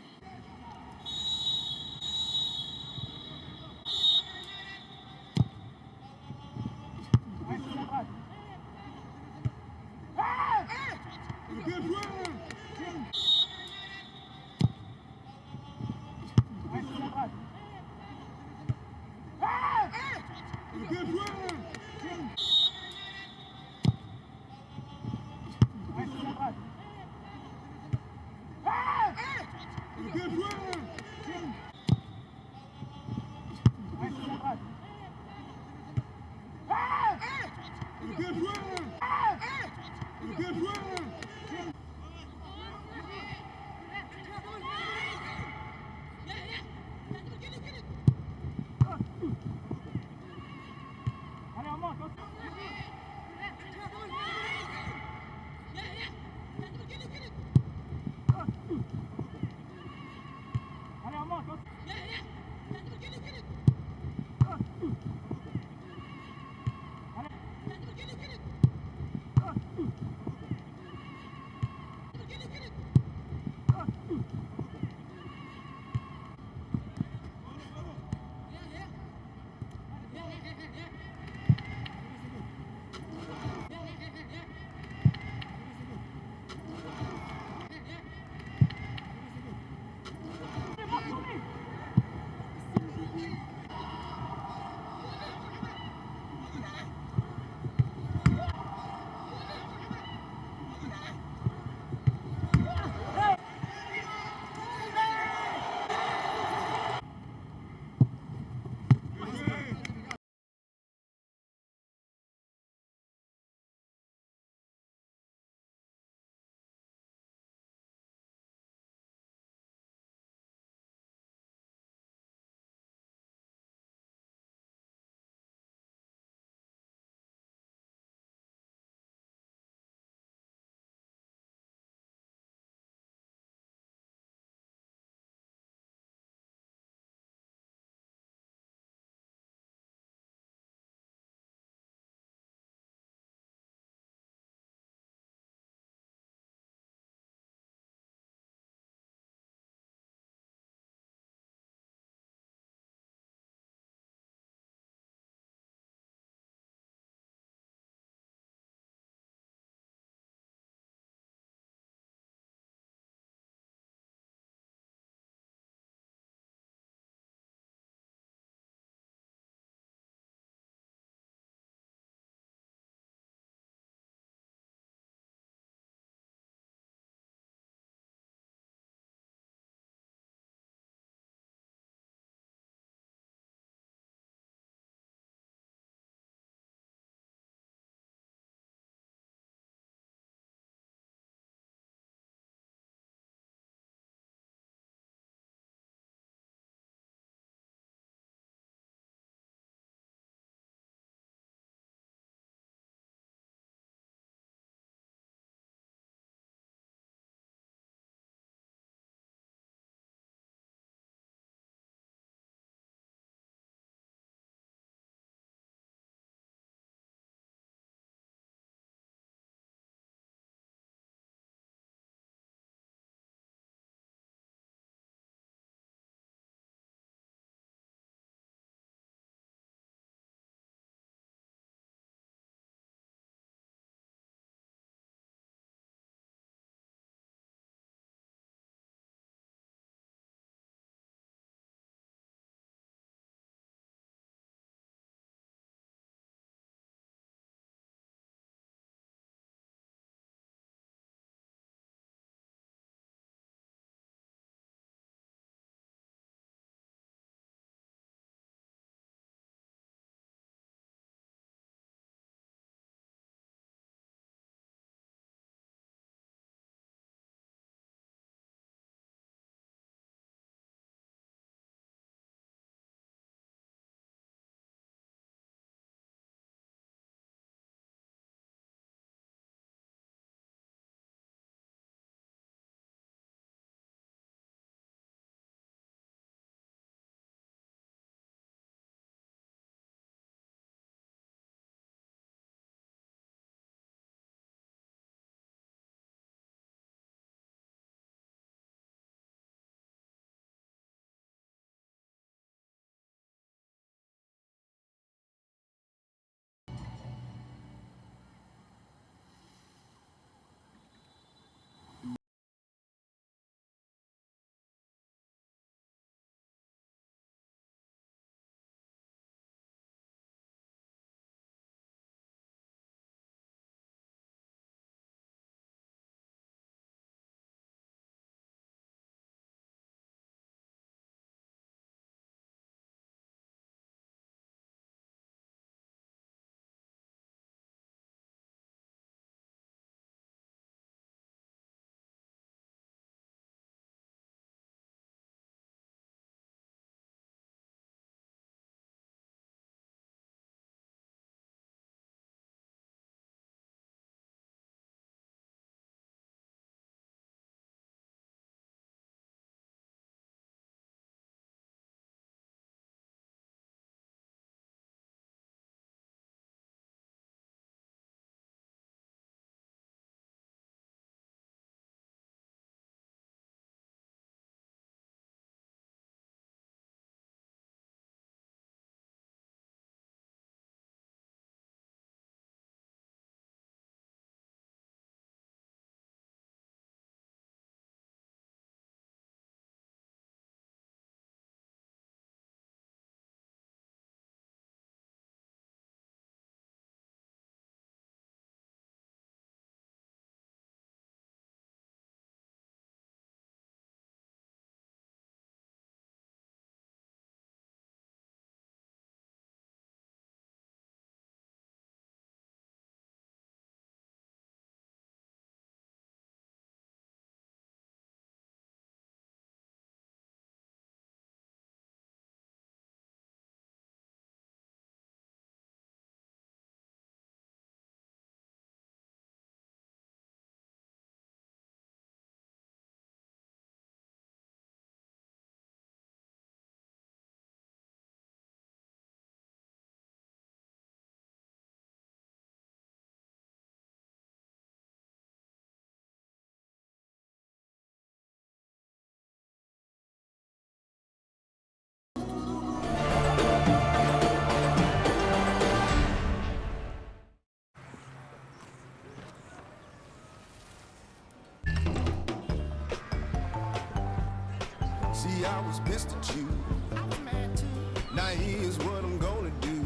I was pissed at you. I was mad too. Now here's what I'm gonna do.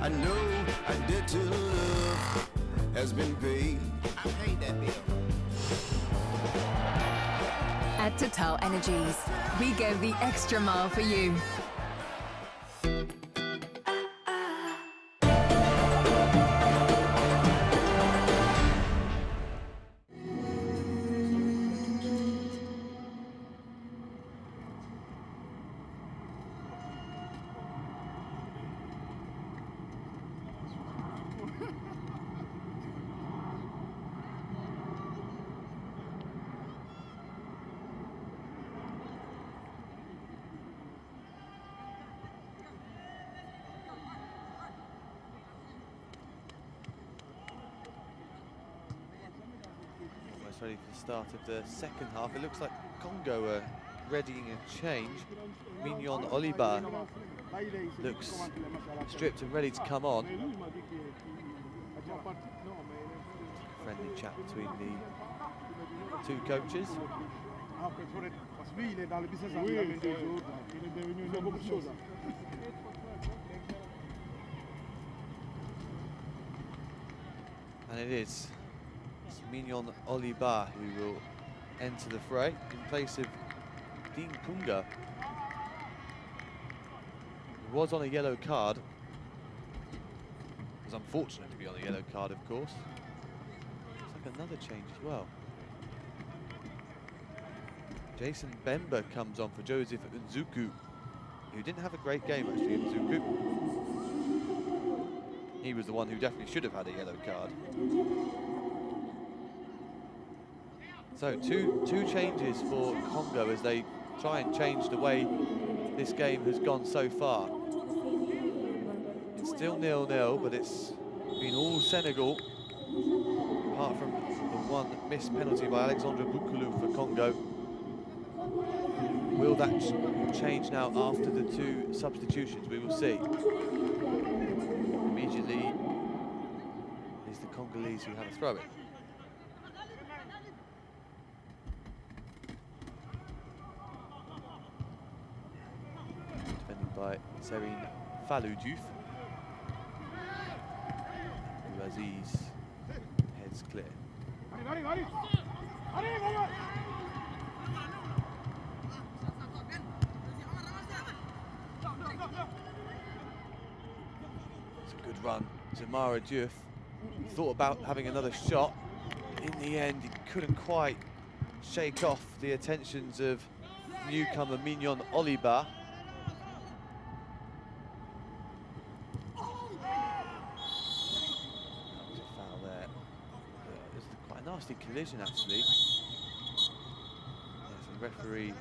I know I did to love has been paid. I paid that bill. At TotalEnergies, we go the extra mile for you. Ready for the start of the second half. It looks like Congo are readying a change. Mignon Oliba looks stripped and ready to come on. Friendly chat between the two coaches. And it is Mignon Oliba who will enter the fray in place of Dean Kunga, who was on a yellow card. It was unfortunate to be on a yellow card, of course. Looks like another change as well. Jason Bemba comes on for Joseph Nzuku, who didn't have a great game actually. Nzuku, he was the one who definitely should have had a yellow card. So two changes for Congo as they try and change the way this game has gone so far. It's still 0-0, but it's been all Senegal, apart from the one missed penalty by Alexandre Boukoulou for Congo. Will that change now after the two substitutions? We will see. Immediately is the Congolese who have a throw-in. By Serine Faloudiouf. Aziz heads clear. It's a good run. Zamara Diouf thought about having another shot. In the end, he couldn't quite shake off the attentions of newcomer Mignon Oliba. Nasty collision actually. Yes, the referee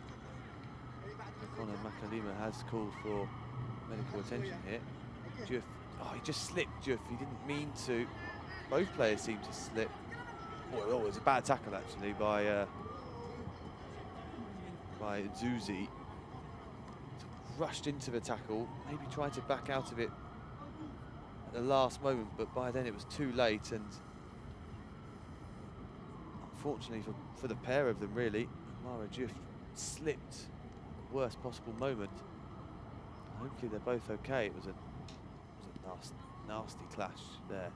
Conor Makalima has called for medical attention here. Diouf, oh, he just slipped Diouf, he didn't mean to. Both players seem to slip. Oh, it was a bad tackle actually by Zuzi. Rushed into the tackle, maybe tried to back out of it at the last moment, but by then it was too late, and unfortunately for the pair of them, really, Mara Diouf slipped at the worst possible moment. Hopefully they're both okay. It was a nasty clash there.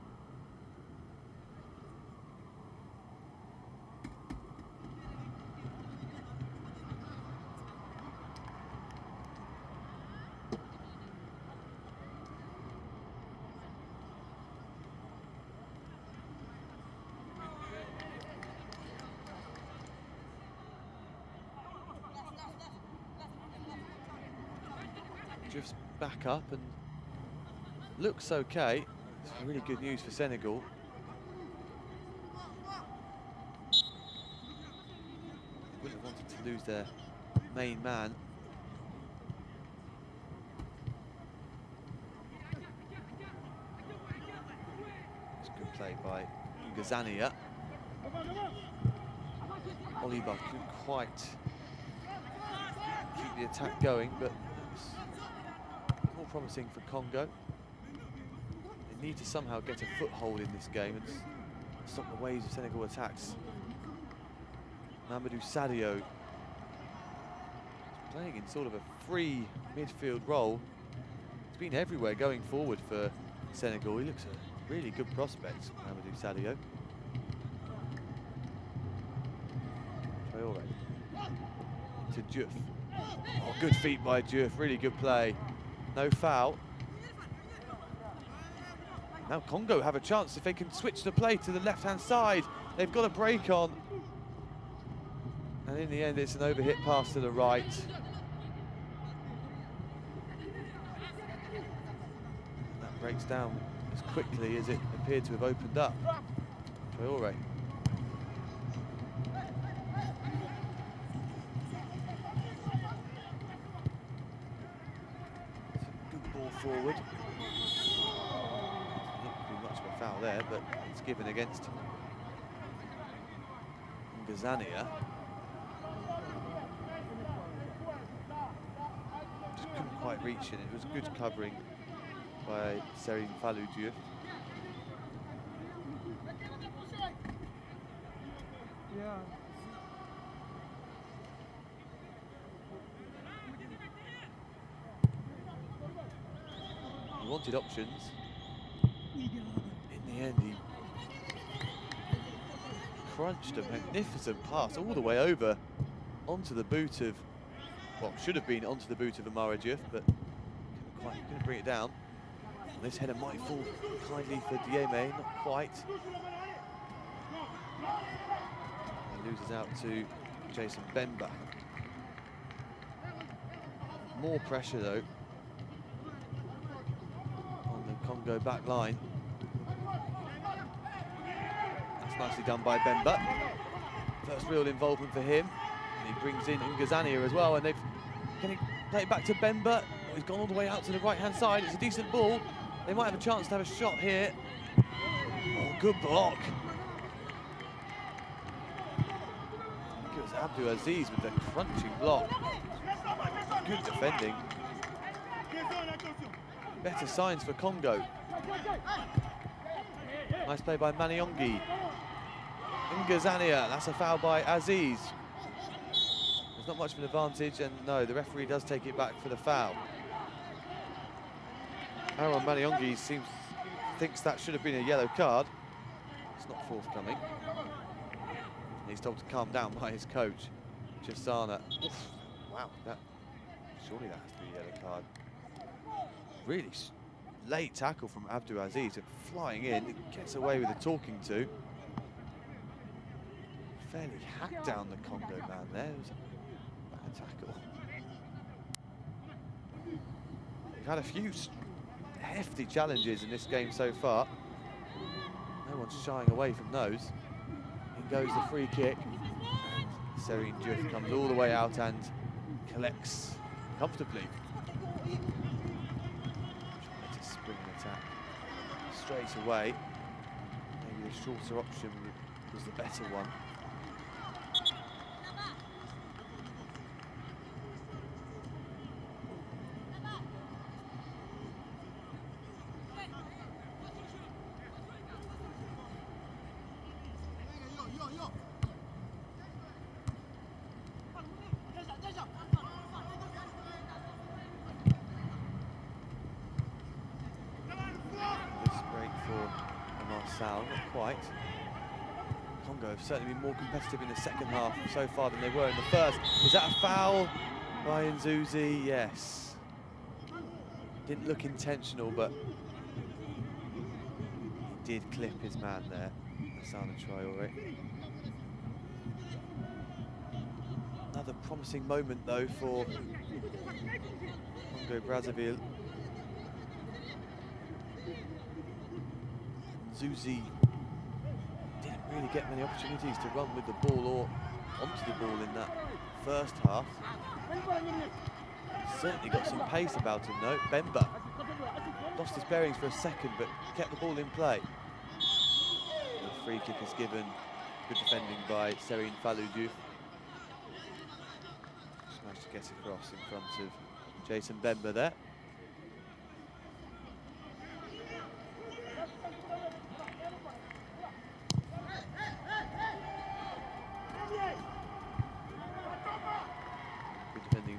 Drifts back up and looks okay. It's really good news for Senegal. Wouldn't have wanted to lose their main man. It's good play by Ngazania. Oliba couldn't quite keep the attack going, but more promising for Congo. They need to somehow get a foothold in this game and stop the waves of Senegal attacks. Mamadou Sadio playing in sort of a free midfield role. He's been everywhere going forward for Senegal. He looks a really good prospect, Mamadou Sadio. Traoré to Diouf. Oh, good feet by Diouf, really good play. No foul. Now Congo have a chance if they can switch the play to the left-hand side. They've got a break on. And in the end, it's an overhit pass to the right. That breaks down as quickly as it appeared to have opened up. Traoré. Good ball forward. Not too much of a foul there, but it's given against Ngazania. Just couldn't quite reach it. It was good covering by Serine Fallou Diouf. He wanted options. In the end, he crunched a magnificent pass all the way over onto the boot of, well, should have been onto the boot of Amara Diouf, but couldn't bring it down. And this header might fall kindly for Diémé, not quite. He loses out to Jason Bemba. More pressure though on the Congo back line. That's nicely done by Bemba. First real involvement for him. And he brings in Ngazania as well, and can he play it back to Bemba? Oh, he's gone all the way out to the right-hand side. It's a decent ball. They might have a chance to have a shot here. Oh, good block. I think it was Abdou Aziz with the crunching block. Good defending. Better signs for Congo. Nice play by Maniongi. Ngazania, that's a foul by Aziz. There's not much of an advantage, and no, the referee does take it back for the foul. Aaron Maniongi thinks that should have been a yellow card. It's not forthcoming. He's told to calm down by his coach, Chisana. Oof, wow, surely that has to be a yellow card. Really late tackle from Abdou Aziz, and flying in, gets away with a talking to. Fairly hacked down the Congo man there. It was a bad tackle. We've had a few hefty challenges in this game so far. No one's shying away from those. In goes the free kick. And Serine Diouf comes all the way out and collects comfortably. Trying to spring an attack straight away. Maybe the shorter option was the better one. Not quite. Congo have certainly been more competitive in the second half so far than they were in the first. Is that a foul by Nzuzi? Yes. Didn't look intentional, but he did clip his man there, Lassana Traoré. Another promising moment though for Congo-Brazzaville. Nzuzi didn't really get many opportunities to run with the ball or onto the ball in that first half. Certainly got some pace about him though. Bemba lost his bearings for a second but kept the ball in play. The free kick is given. Good defending by Serine Fallou Diouf. Just managed to get across in front of Jason Bemba there.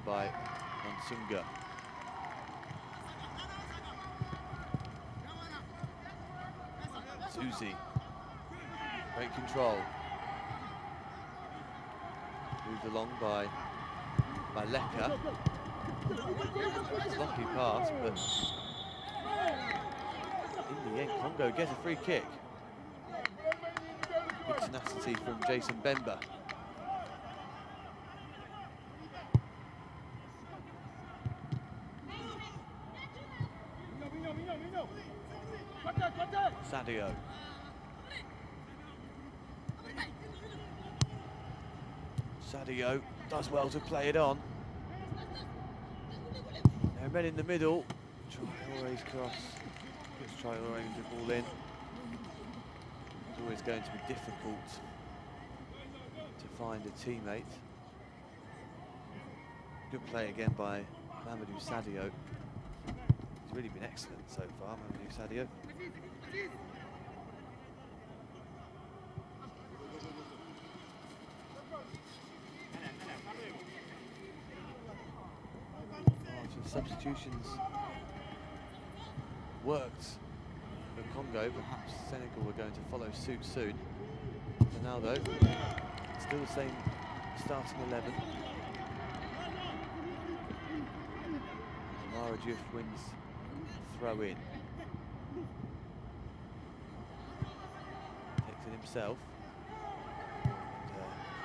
By Bunga. Susie, great control. Moved along by Leka. Sloppy pass, but in the end, Congo gets a free kick. Good tenacity from Jason Bemba. Sadio. Sadio does well to play it on. And men in the middle. Traore's cross. Gets Traore the ball in. It's always going to be difficult to find a teammate. Good play again by Mamadou Sadio. He's really been excellent so far, Mamadou Sadio. Substitutions worked for Congo, perhaps Senegal were going to follow suit soon. Ronaldo, still the same starting 11. Mara Diouf wins throw in. Takes it himself. And,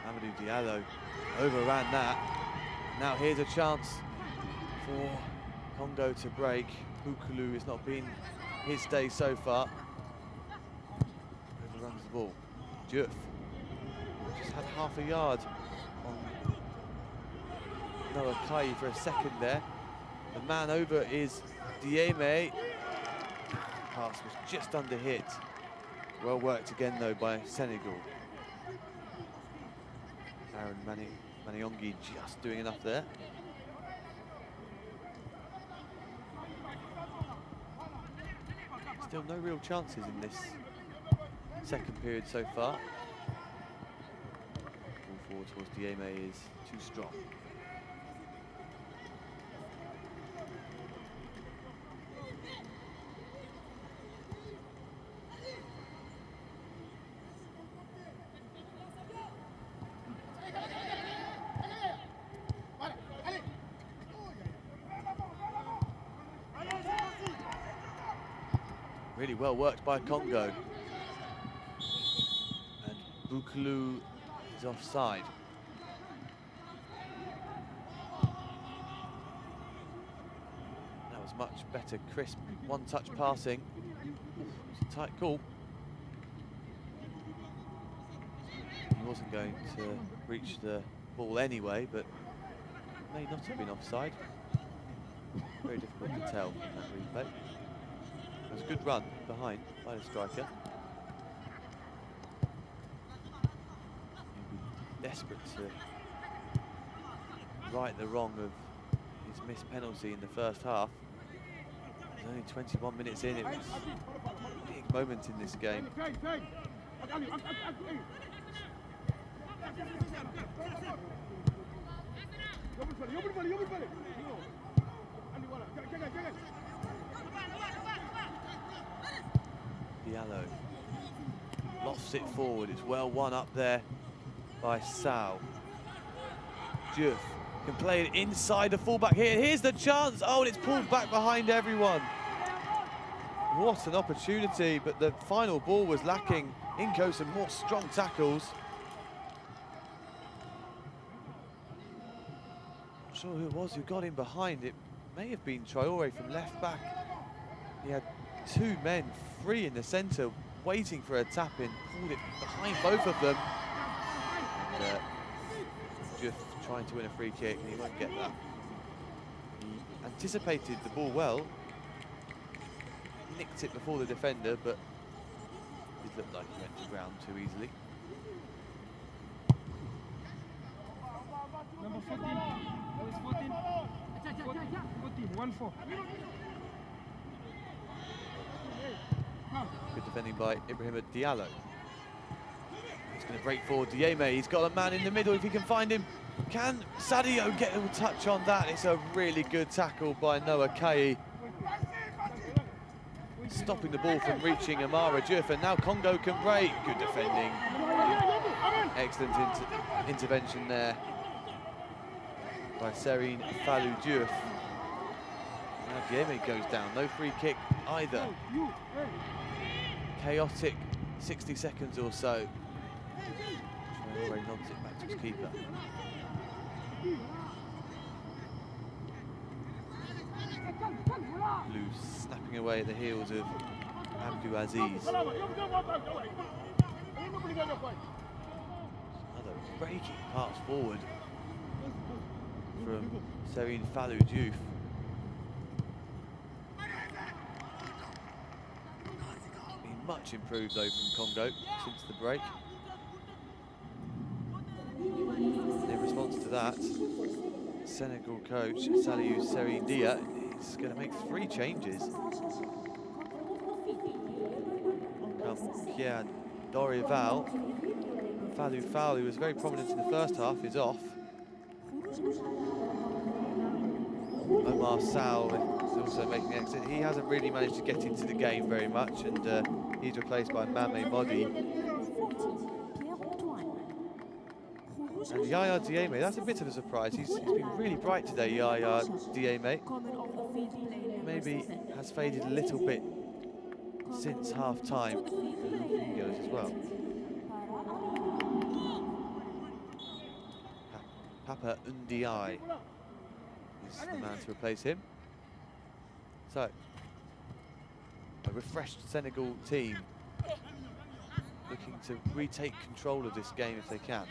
Amadou Diallo overran that. Now here's a chance for Congo to break. Bukulu has not been his day so far. Overruns the ball. Diouf just had half a yard on Noah Kai for a second there. The man over is Dieme. Pass was just under hit. Well worked again though by Senegal. Aaron Maniongi just doing enough there. Still no real chances in this second period so far. Ball forward towards Dieme is too strong. Really well worked by Congo. And Bukulu is offside. That was much better, crisp, one-touch passing. It's a tight call. He wasn't going to reach the ball anyway, but may not have been offside. Very difficult to tell from that replay. It was a good run behind by the striker. He'll be desperate to right the wrong of his missed penalty in the first half. There's only 21 minutes in. It was a big moment in this game. Diallo lofts it forward. It's well won up there by Sal. Diouf can play it inside the fullback here. Here's the chance. Oh, and it's pulled back behind everyone. What an opportunity, but the final ball was lacking. Inco some more strong tackles. Not sure who it was who got in behind. It may have been Traore from left back. He had two men free in the centre waiting for a tap in, pulled it behind both of them. And, just trying to win a free kick, and he won't get that. He anticipated the ball well, nicked it before the defender, but it looked like he went to ground too easily. Number 14. That was 14. 1-4. Good defending by Ibrahima Diallo. He's going to break forward. Dieme, he's got a man in the middle if he can find him. Can Sadio get a touch on that? It's a really good tackle by Noah Kayi, stopping the ball from reaching Amara Diouf, and now Congo can break. Good defending. Excellent intervention there by Serine Fallou Diouf. Now Dieme goes down, no free kick either. Chaotic 60 seconds or so. Traore nods it back to his keeper. Blue snapping away at the heels of Abdou Aziz. Another breaking pass forward from Serine Fallou Diouf. Been much improved though from Congo since the break. In response to that, Senegal coach Saliou Seridia is going to make 3 changes. Pierre Dorival, Fallou, who was very prominent in the first half, is off. Omar Sow is also making an exit. He hasn't really managed to get into the game very much, and he's replaced by Mame Modi. And Yaya Dieme, that's a bit of a surprise. He's been really bright today, Yaya Dieme. Maybe has faded a little bit since half-time. He goes as well. Papa Ndiaye is the man to replace him. So, a refreshed Senegal team looking to retake control of this game if they can.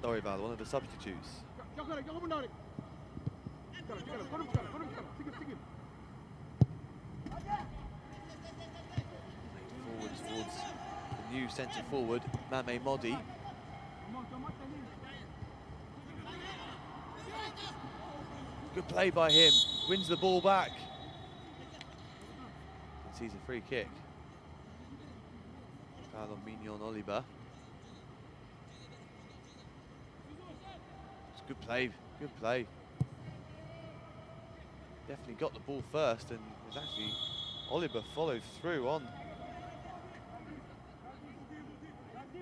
Dorival, one of the substitutes. Forward towards the new centre forward, Mame Modi. Good play by him, wins the ball back. And sees a free kick. Foul on Mignon Oliver. Good play, good play. Definitely got the ball first, and it was actually Oliver followed through on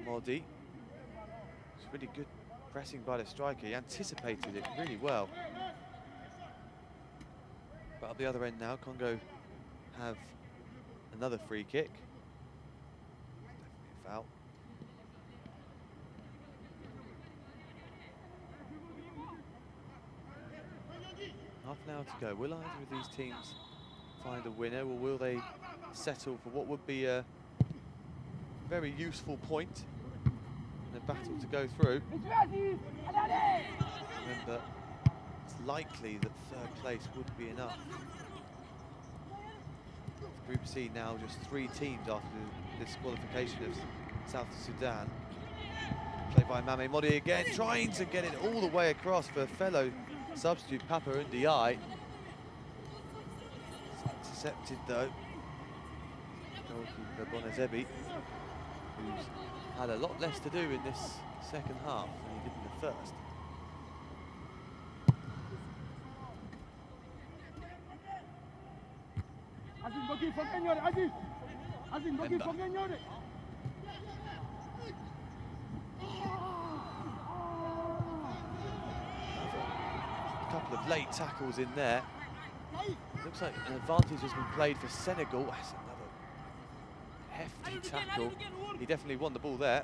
Modi. It's really good pressing by the striker. He anticipated it really well. But at the other end now, Congo have another free kick. Definitely a foul. Half an hour to go. Will either of these teams find a winner, or will they settle for what would be a very useful point in a battle to go through? Remember, it's likely that 3rd place would be enough. Group C now just 3 teams after this qualification of South Sudan. Play by Mame Modi again, trying to get it all the way across for fellow substitute Papa Ndiaye. Intercepted though. Goalkeeper Bonazebi, who's had a lot less to do in this second half than he did in the first. Couple of late tackles in there. Looks like an advantage has been played for Senegal. That's another hefty tackle. He definitely won the ball there.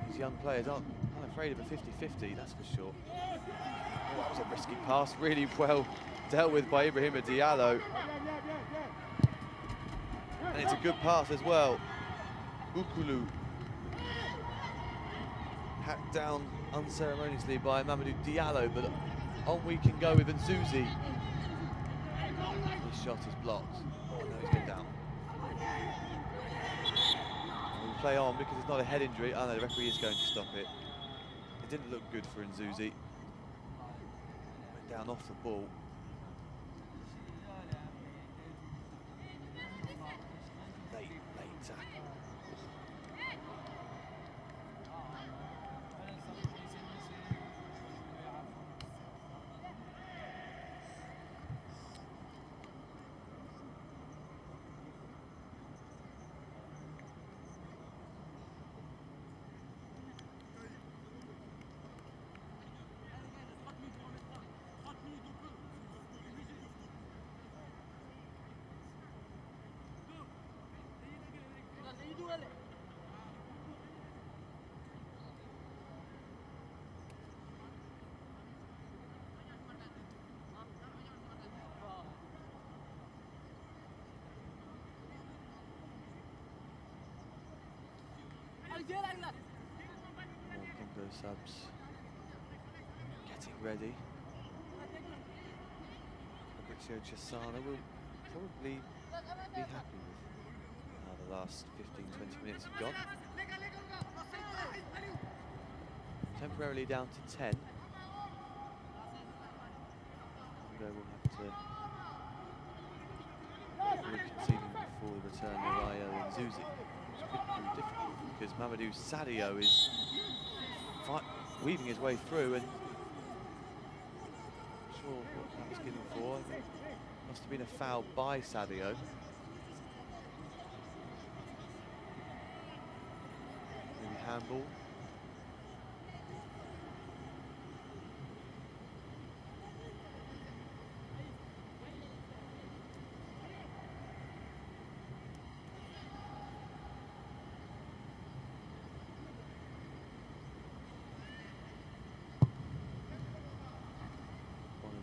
These young players aren't afraid of a 50-50, that's for sure. Oh, that was a risky pass, really well dealt with by Ibrahima Diallo. And it's a good pass as well. Ukulu. Hacked down unceremoniously by Mamadou Diallo, but on we can go with Nzuzi. His shot is blocked. Oh no, he's been down. play on because it's not a head injury. Oh no, the referee is going to stop it. It didn't look good for Nzuzi. Went down off the ball. Late tackle. More Congo subs getting ready. Fabrizio Cesana will probably be happy with how the last 15-20 minutes have gone. Temporarily down to 10. Congo will have to avoid conceding before the return of Rayo and Zuzi, which could prove difficult because Mamadou Sadio is weaving his way through, and not sure what that was given for. Must have been a foul by Sadio. Maybe handball.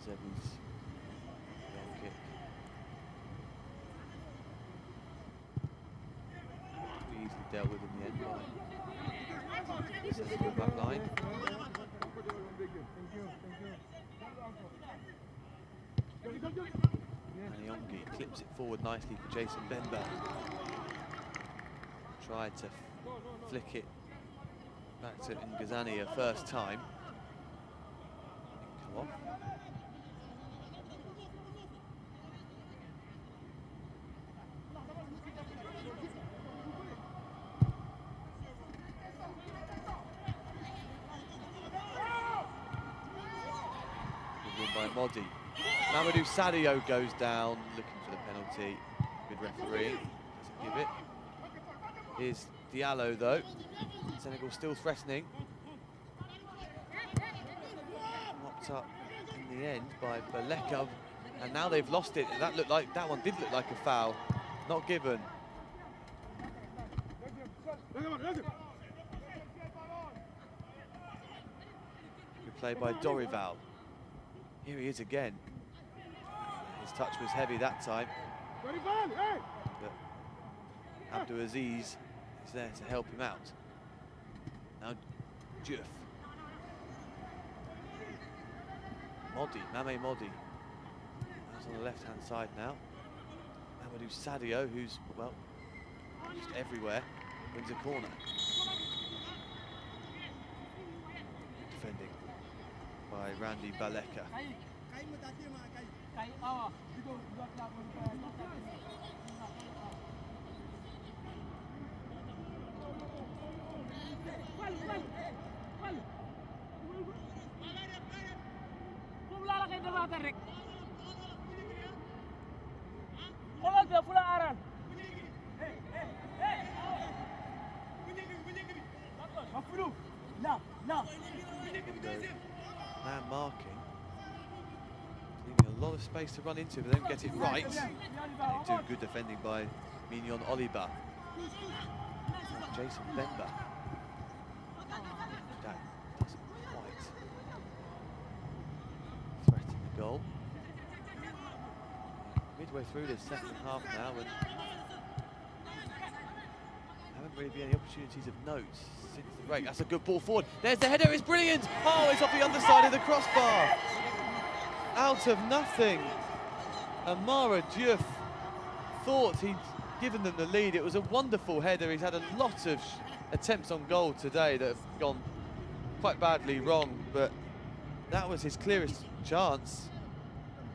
Zebi's long kick. Easily dealt with in the end by the Senegal back line. And Yongi clips it forward nicely for Jason Bemba. Tried to flick it back to Ngazani a first time. Didn't come off. By Modi. Mamadou Sadio goes down, looking for the penalty. Good refereeing, doesn't give it. Here's Diallo though. Senegal still threatening. Mopped up in the end by Baleka, and now they've lost it. That one did look like a foul, not given. Good play by Dorival. Here he is again. His touch was heavy that time. But Abdou-Aziz is there to help him out. Now Diouf. Modi, Mame Modi. That's on the left-hand side now. Mamadou Sadio, who's, well, just everywhere, wins a corner. Defending by Randy Baleka. Man marking, leaving a lot of space to run into if they don't get it right. They do good defending by Mignon Oliba. Jason Bemba. That doesn't quite threaten the goal. Midway through this second half now, and haven't really been any opportunities of note since the break. That's a good ball forward. There's the header, it's brilliant! Oh, it's off the underside of the crossbar. Out of nothing. Amara Diouf thought he'd given them the lead. It was a wonderful header. He's had a lot of attempts on goal today that have gone quite badly wrong, but that was his clearest chance.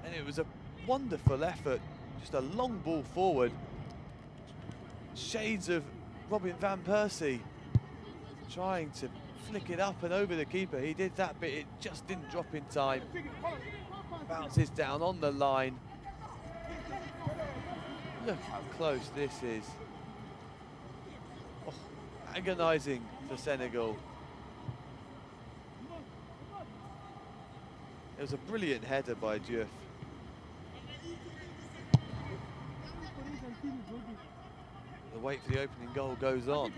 And it was a wonderful effort, just a long ball forward. Shades of Robin van Persie trying to flick it up and over the keeper. He did that, but it just didn't drop in time. Bounces down on the line. Look how close this is. Oh, agonising for Senegal. It was a brilliant header by Diouf. The wait for the opening goal goes on.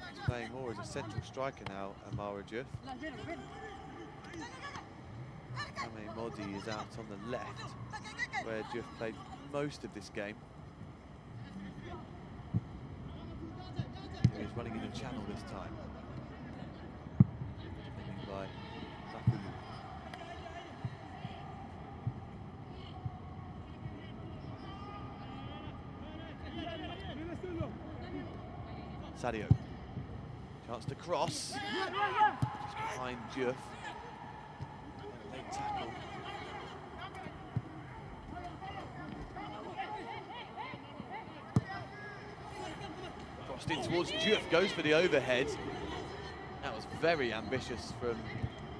He's playing more as a central striker now, Amara Diouf. Ame Modi is out on the left, where Diouf played most of this game. He's running in the channel this time. Defending by AFCONU. Sadio. Chance to cross. Just behind Diouf. Late tackle. Crossed in towards Diouf, goes for the overhead. That was very ambitious from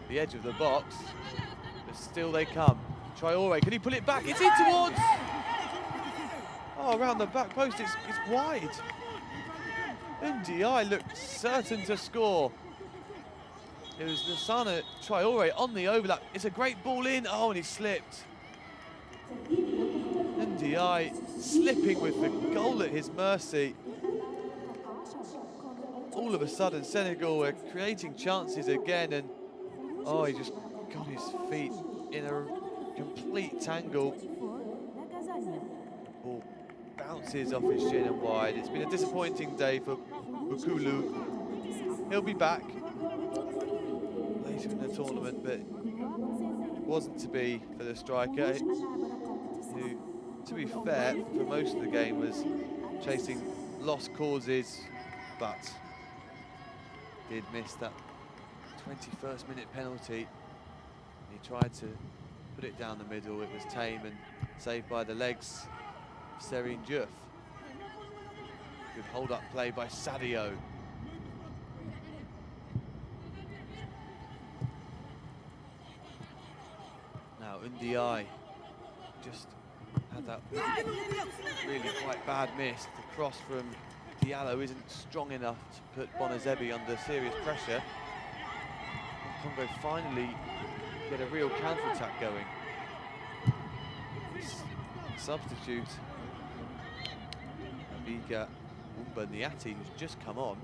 the edge of the box. But still they come. Traoré, can he pull it back? It's in towards... Oh, around the back post, it's wide. MD1 looked certain to score. It was Lassana Traoré on the overlap. It's a great ball in. Oh, and he slipped. MD1 slipping with the goal at his mercy. All of a sudden, Senegal were creating chances again, and oh, he just got his feet in a complete tangle. Ball bounces off his shin and wide. It's been a disappointing day for Bukulu. He'll be back later in the tournament, but it wasn't to be for the striker, who, to be fair, for most of the game was chasing lost causes, but did miss that 21st minute penalty. He tried to put it down the middle. It was tame and saved by the legs of Serine Diouf. Good hold-up play by Sadio. Now Ndiaye just had that really quite bad miss. The cross from Diallo isn't strong enough to put Bonazebi under serious pressure. And Congo finally get a real counter-attack going. Substitute Abiga Wumba Niati, who's just come on.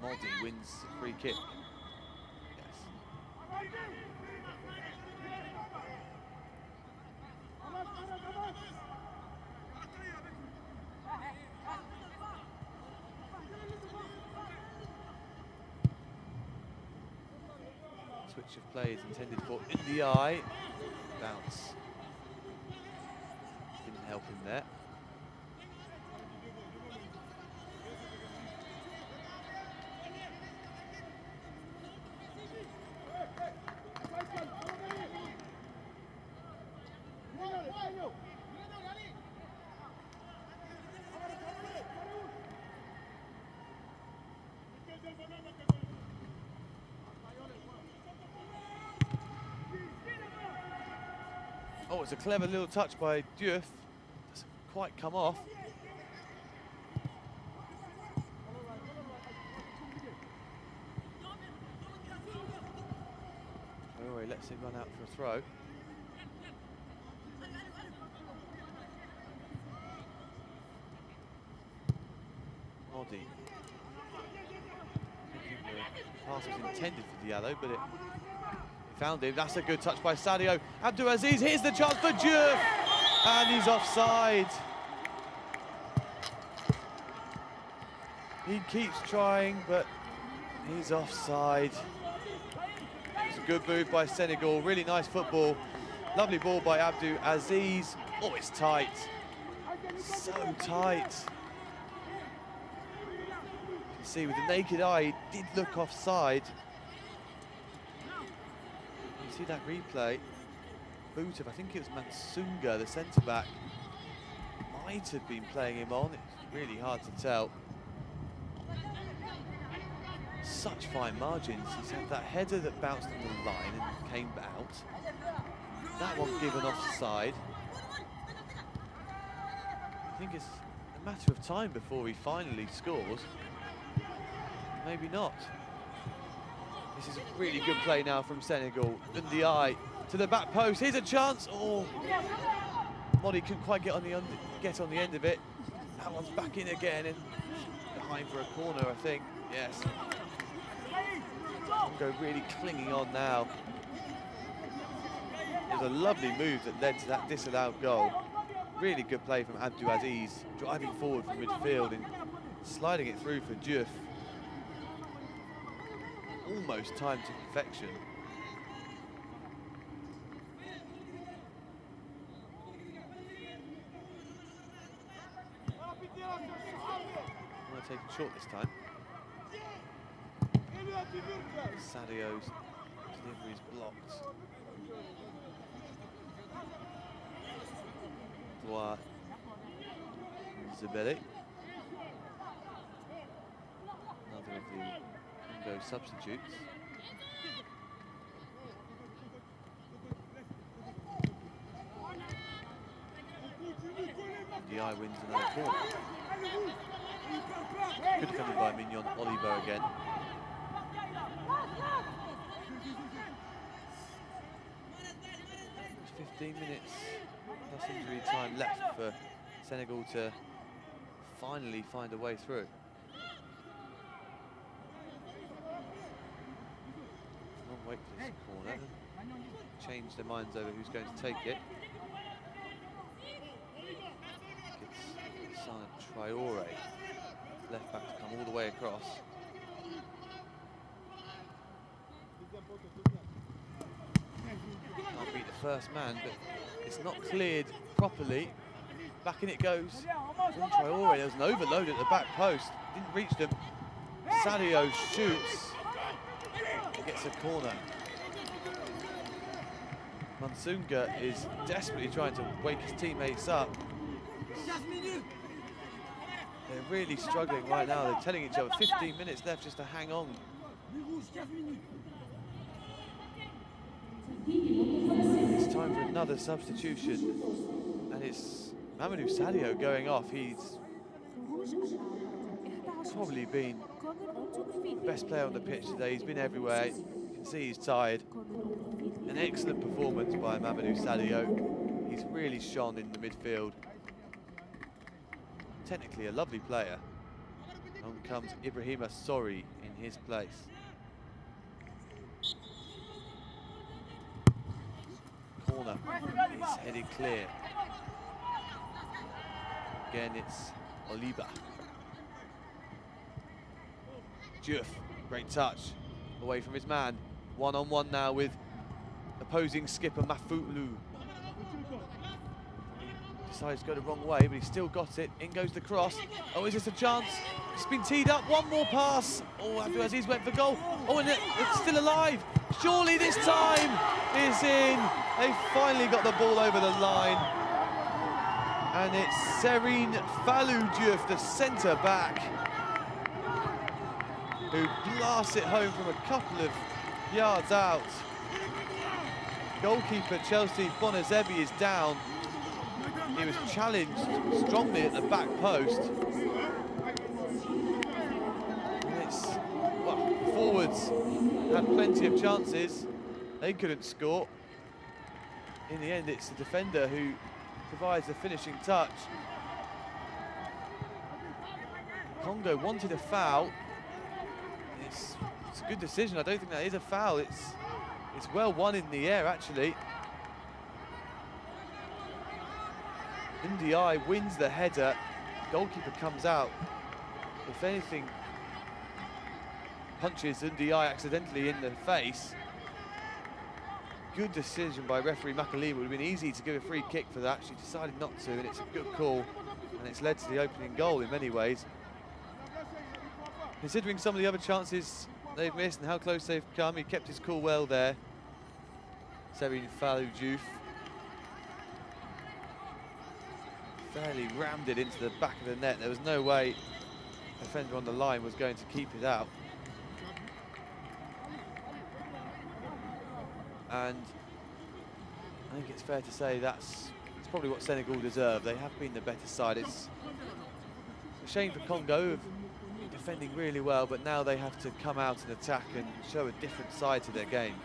Modi wins the free kick. Switch of play is intended for Ndiaye. Bounce. Didn't help him there. Oh, it's a clever little touch by Diouf. Doesn't quite come off. Traoré lets him run out for a throw. Modi. The pass was intended for Diallo, but it found him. That's a good touch by Sadio. Abdelaziz, here's the chance for Diouf. And he's offside. He keeps trying, but he's offside. It's a good move by Senegal. Really nice football. Lovely ball by Abdou Aziz. Oh, it's tight. So tight. You can see with the naked eye, he did look offside. You see that replay? Boot of, I think it was Mansunga, the centre-back, might have been playing him on. It's really hard to tell. Such fine margins. He's had that header that bounced on the line and came out. That one given offside. I think it's a matter of time before he finally scores. Maybe not. This is a really good play now from Senegal. Ndiaye to the back post. Here's a chance. Oh, Modi couldn't quite get on the end of it. That one's back in again and behind for a corner, I think. Yes. Congo really clinging on now. It was a lovely move that led to that disallowed goal. Really good play from Abdou Aziz, driving forward from midfield and sliding it through for Diouf. Almost timed to perfection. I'm going to take it short this time. Sadio's delivery is blocked. Dwa Zibeli. Another of the Congo substitutes. Ndiaye wins another corner. Good defended by Mignon Oliver again. 15 minutes plus injury time left for Senegal to finally find a way through. Long wait for this corner. Change their minds over who's going to take it. It's Sana Traore, left back to come all the way across. Can't beat the first man, but it's not cleared properly. Back in it goes from Traore. There's an overload at the back post. Didn't reach them. Sadio shoots. He gets a corner. Mansunga is desperately trying to wake his teammates up. They're really struggling right now. They're telling each other 15 minutes left just to hang on. It's time for another substitution, and it's Mamadou Sadio going off. He's probably been the best player on the pitch today. He's been everywhere. You can see he's tired. An excellent performance by Mamadou Sadio. He's really shone in the midfield. Technically a lovely player. On comes Ibrahima Sori in his place. Corner, it's headed clear. Again, it's Oliba. Diouf, great touch, away from his man. One-on-one now with opposing skipper Mafulu. Decides to go the wrong way, but he's still got it. In goes the cross. Oh, is this a chance? It's been teed up. One more pass. Oh, Abdou Aziz went for goal. Oh, and it's still alive. Surely this time is in. They finally got the ball over the line. And it's Serine Fallou Diouf, the centre back, who blasts it home from a couple of yards out. Goalkeeper Chelsea Bonazebi is down. He was challenged strongly at the back post. And it's, well, the forwards had plenty of chances. They couldn't score. In the end, it's the defender who provides the finishing touch. Congo wanted a foul. It's a good decision. I don't think that is a foul. It's well won in the air, actually. Ndiaye wins the header. Goalkeeper comes out. If anything, punches Ndiaye accidentally in the face. Good decision by referee Makalima. It would have been easy to give a free kick for that. She decided not to, and it's a good call. And it's led to the opening goal in many ways. Considering some of the other chances they've missed and how close they've come, he kept his cool well there. Serine Fallou Diouf fairly rammed it into the back of the net. There was no way the defender on the line was going to keep it out. And I think it's fair to say that's probably what Senegal deserve. They have been the better side. It's a shame for Congo, who've been defending really well, but now they have to come out and attack and show a different side to their game.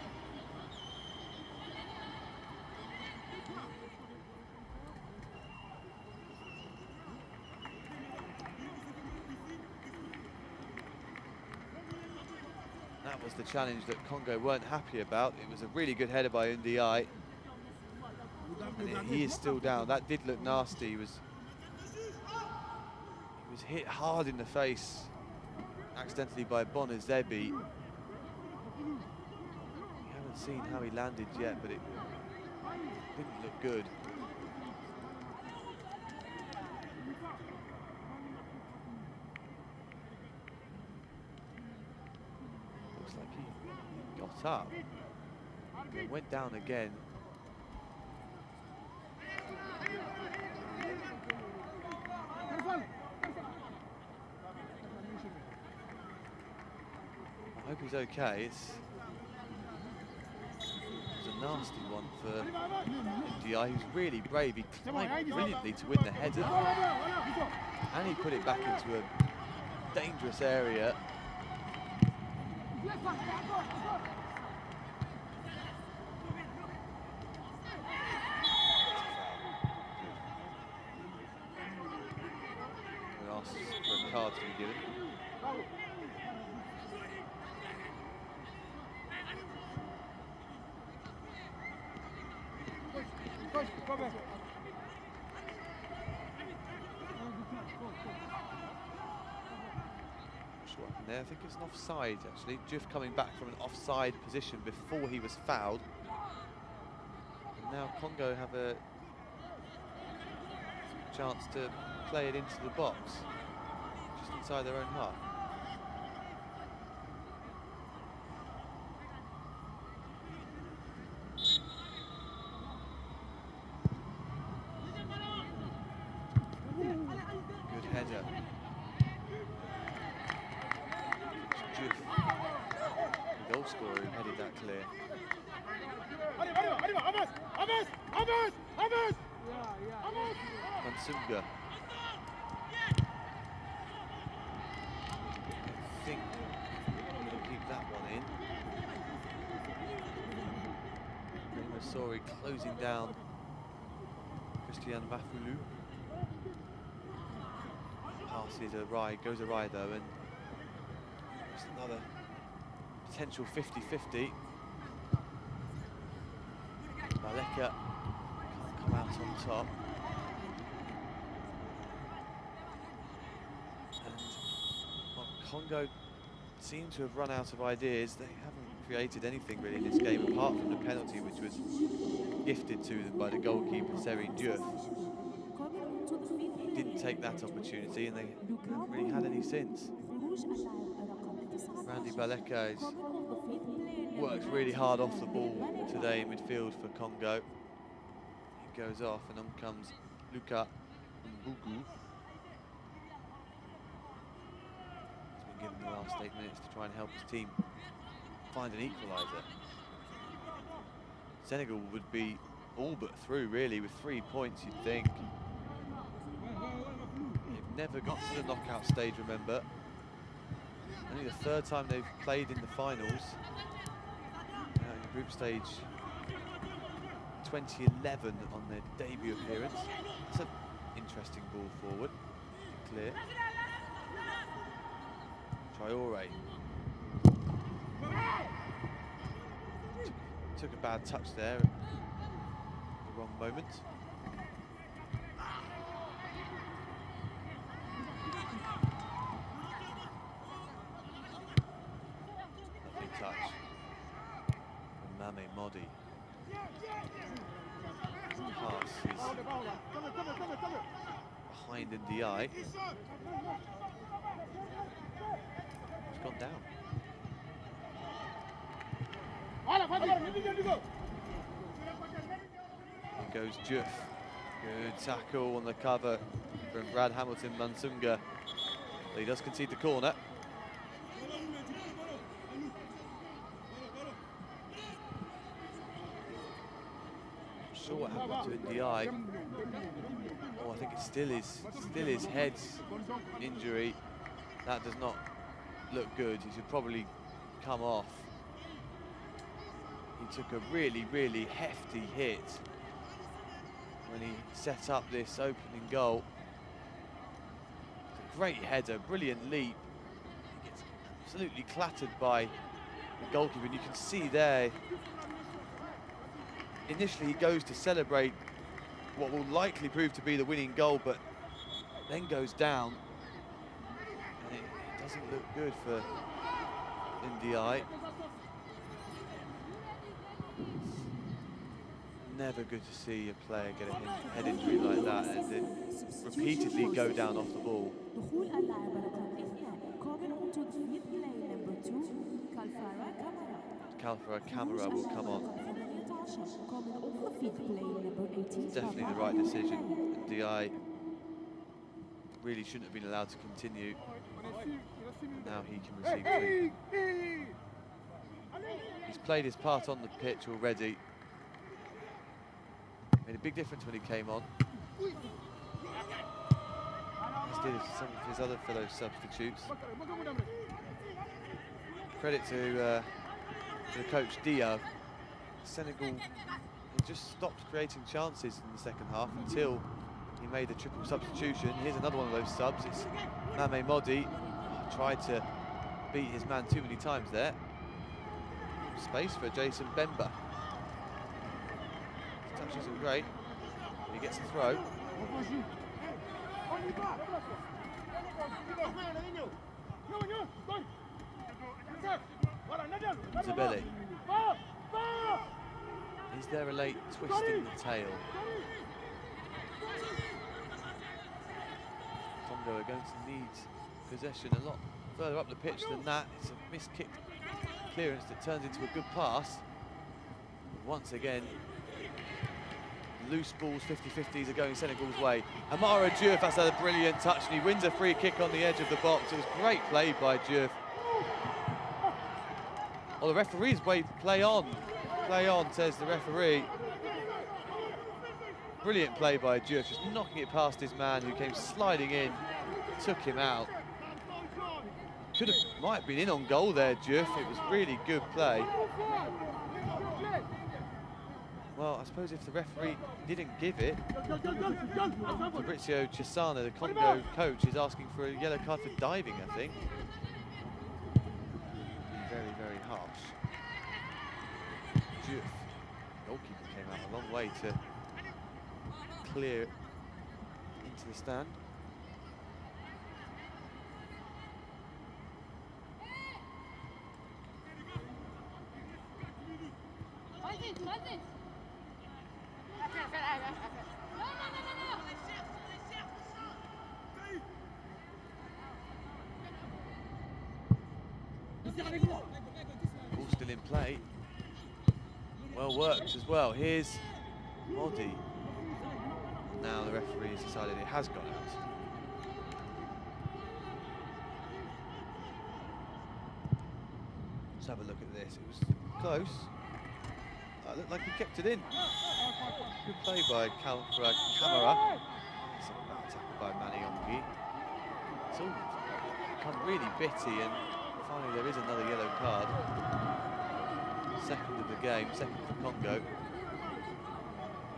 That was the challenge that Congo weren't happy about. It was a really good header by Ndiaye. And he is still down. That did look nasty. He was hit hard in the face accidentally by Bonazebi. We haven't seen how he landed yet, but it didn't look good. Looks like he got up and went down again. I hope he's okay. It's a nasty one for Ndiaye, who's really brave. He climbed brilliantly to win the header, and he put it back into a dangerous area. He asks for a card to be given. There. I think it's an offside actually. Diouf coming back from an offside position before he was fouled. And now Congo have a chance to play it into the box, just inside their own half. Good header. The goal scorer who headed that clear. Mansunga. I think we'll keep that one in. Masori closing down Christian Mafulu. Passes awry, goes awry though, and just another potential 50-50. Baleka can't come out on top. And well, Congo seem to have run out of ideas. They haven't created anything really in this game apart from the penalty, which was gifted to them by the goalkeeper, Serine Diouf. Didn't take that opportunity, and they haven't really had any since. Randy Baleka has worked really hard off the ball today in midfield for Congo. He goes off, and on comes Luka Mbugu. He's been given the last 8 minutes to try and help his team find an equaliser. Senegal would be all but through, really, with 3 points, you'd think. They've never got to the knockout stage, remember. Only the third time they've played in the finals. In the group stage 2011 on their debut appearance. It's an interesting ball forward. Clear. Traoré. Took a bad touch there at the wrong moment. Mame Modi. Pass is behind NDI. It's gone down. In goes Juff. Good tackle on the cover from Brad Hamilton Mansunga. But he does concede the corner. Not sure what happened to NDI. Oh, I think it's still his head's injury. That does not look good. He should probably come off. He took a really, really hefty hit when he set up this opening goal. It's a great header, brilliant leap. He gets absolutely clattered by the goalkeeper, and you can see there, initially he goes to celebrate what will likely prove to be the winning goal, but then goes down, and it doesn't look good for NDI. Never good to see a player get a head injury like that and then repeatedly go down off the ball. Kalfara Kamara will come on. It's definitely the right decision. DI really shouldn't have been allowed to continue. Now he can receive two. He's played his part on the pitch already. Made a big difference when he came on. As did some of his other fellow substitutes. Credit to the coach Dio. Senegal had just stopped creating chances in the second half until he made the triple substitution. Here's another one of those subs. It's Mame Modi. Tried to beat his man too many times there. Space for Jason Bemba. His touch isn't great. He gets a throw. Zabelli. Is there a late twist in the tail? Congo are going to need possession a lot further up the pitch than that. It's a miskicked clearance that turns into a good pass. Once again, loose balls, 50-50s are going Senegal's way. Amara Diouf has had a brilliant touch and he wins a free kick on the edge of the box. It was great play by Diouf. Oh, the referee's waved play on, says the referee. Brilliant play by Diouf, just knocking it past his man who came sliding in, took him out. Might have been in on goal there, Diouf. It was really good play. Well, I suppose if the referee didn't give it, Fabrizio Chisana, the Congo coach, is asking for a yellow card for diving, I think. Very, very harsh. Diouf, goalkeeper, came out a long way to clear it into the stand. Ball still in play. Well worked as well. Here's Modi. Now the referee has decided it has gone out. Let's have a look at this. It was close. It looked like he kept it in. Good play by Kalfara Kamara. It's a bad tackle by Maniongi. It's all become really bitty, and finally there is another yellow card. Second of the game, second for Congo.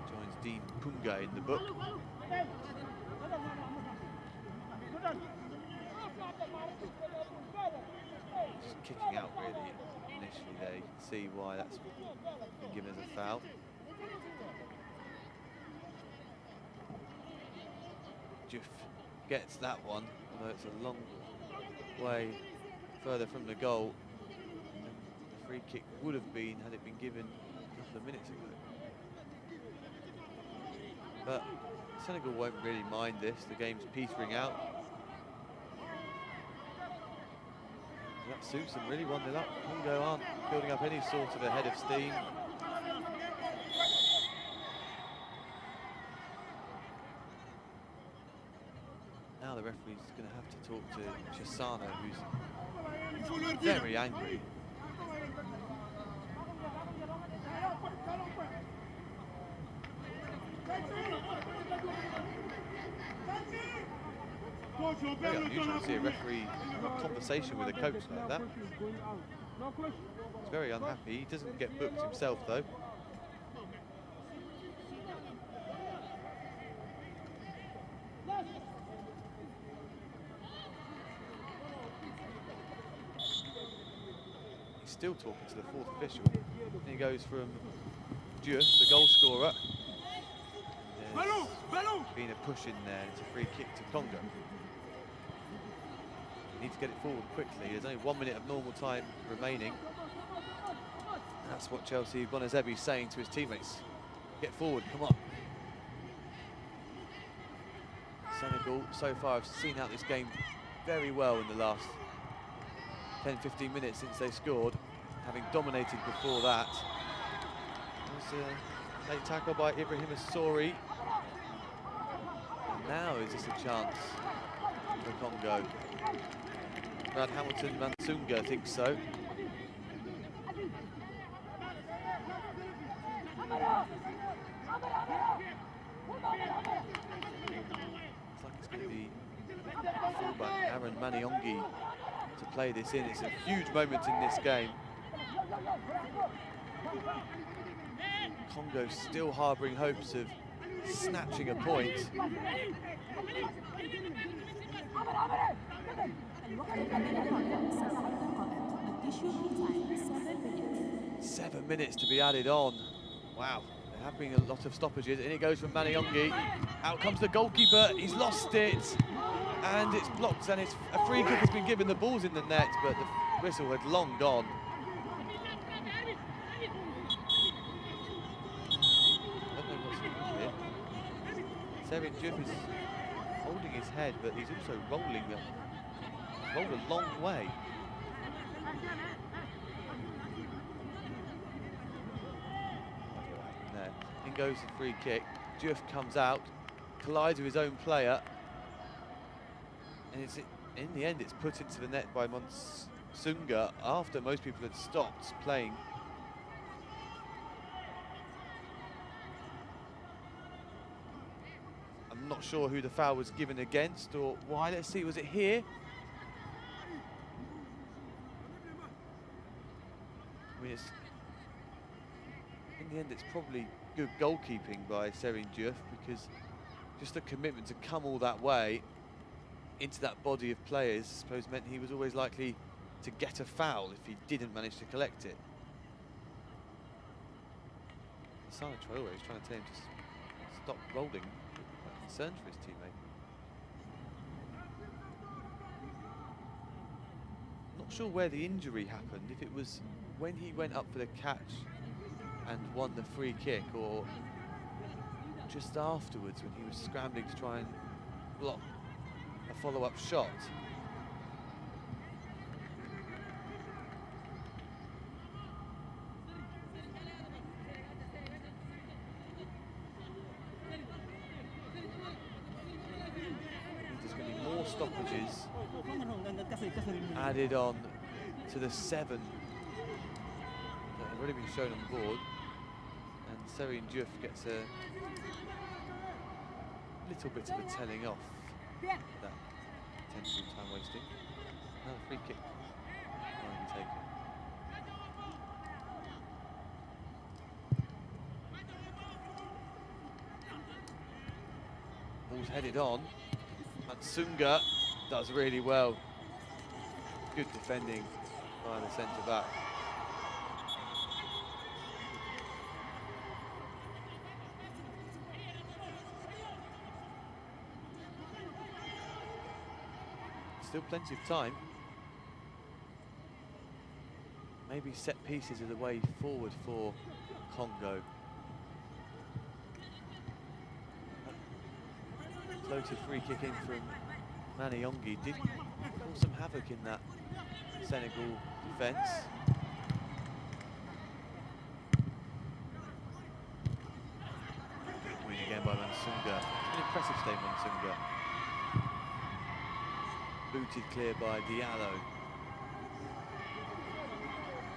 Joins Dean Punga in the book. Just kicking out really initially there. You can see why that's been given as a foul. Diouf gets that one, although it's a long way further from the goal. The free kick would have been had it been given a couple of minutes ago. But Senegal won't really mind this. The game's petering out. That suits them really 1-0 up. Congo aren't building up any sort of a head of steam. Now the referee's going to have to talk to Chisano, who's very angry. Very unusual to see a referee have a conversation with a coach like that. He's very unhappy. He doesn't get booked himself, though. He's still talking to the fourth official. And he goes from Diouf, the goal scorer. There's been a push in there. It's a free kick to Congo. Need to get it forward quickly. There's only 1 minute of normal time remaining. That's what Chelsea Bonazebi's saying to his teammates. Get forward, come on. Senegal so far have seen out this game very well in the last 10-15 minutes since they scored, having dominated before that. There's a late tackle by Ibrahim Assouri. And now is this a chance for Congo? Brad Hamilton Mansunga thinks so. Looks like it's going to be fullback Aaron Maniongi to play this in. It's a huge moment in this game. Congo still harbouring hopes of snatching a point. 7 minutes to be added on. Wow, there have been a lot of stoppages. In it goes from Maniongi. Out comes the goalkeeper. He's lost it, and it's blocked. And it's a free kick has been given. The ball's in the net, but the whistle had long gone. I don't know what's happened here. Serin Diouf is holding his head, but he's also rolling rolled a long way. There. In goes the free kick. Diouf comes out, collides with his own player, and it's in the end it's put into the net by Mansunga after most people had stopped playing. I'm not sure who the foul was given against or why. Let's see, was it here? I mean, in the end, it's probably good goalkeeping by Serin Diouf, because just the commitment to come all that way into that body of players, I suppose, meant he was always likely to get a foul if he didn't manage to collect it. Sana Traore is trying to tell him to stop rolling. Quite concerned for his teammate. Not sure where the injury happened, if it was when he went up for the catch and won the free kick, or just afterwards when he was scrambling to try and block a follow-up shot. There's going to be more stoppages added on to the 7 that have already been shown on board, and Serin Diouf gets a little bit of a telling off that potential time wasting. Another free kick will be taken. Ball's headed on. Mansunga does really well. Good defending by the centre back. Still plenty of time. maybe set pieces are the way forward for Congo. Floated free kick in from Maniongi did cause some havoc in that Senegal defence. Win again by Mansunga. An impressive stay, Mansunga. Booted clear by Diallo.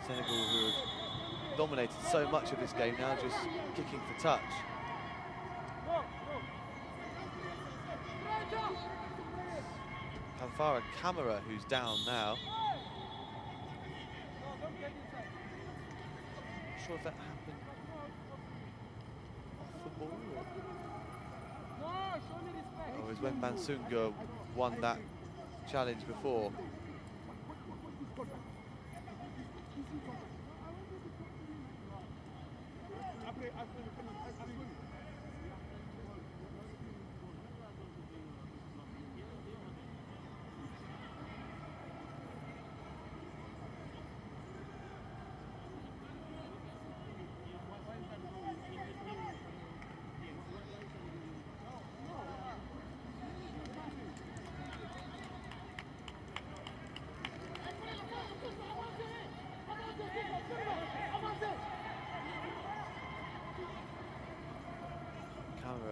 Senegal, who have dominated so much of this game, now just kicking for touch. Kanfara Camera, who's down now. Not sure if that happened off the ball or was when Mansunga won that challenge before.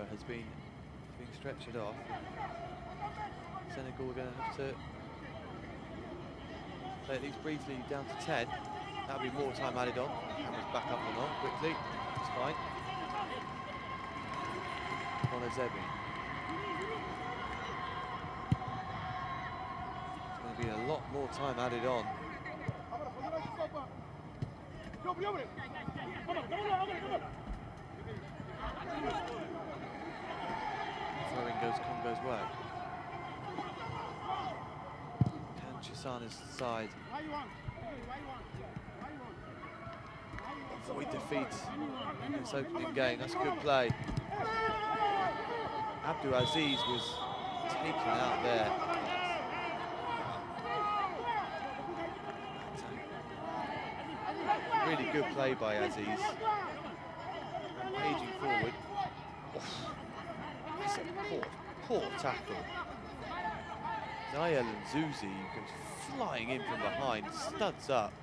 Has been stretched off. Senegal are going to have to play at least briefly down to 10. That'll be more time added on. Camera's back up and on quickly. It's fine. Zebi. It's going to be a lot more time added on. Throwing goes Congo's way. Can Chisana's side avoid defeat in this opening game? That's a good play. Abdul Aziz was taken out there. Really good play by Aziz. Paging forward. That's a poor tackle. Zayel and Zuzi goes flying in from behind, studs up.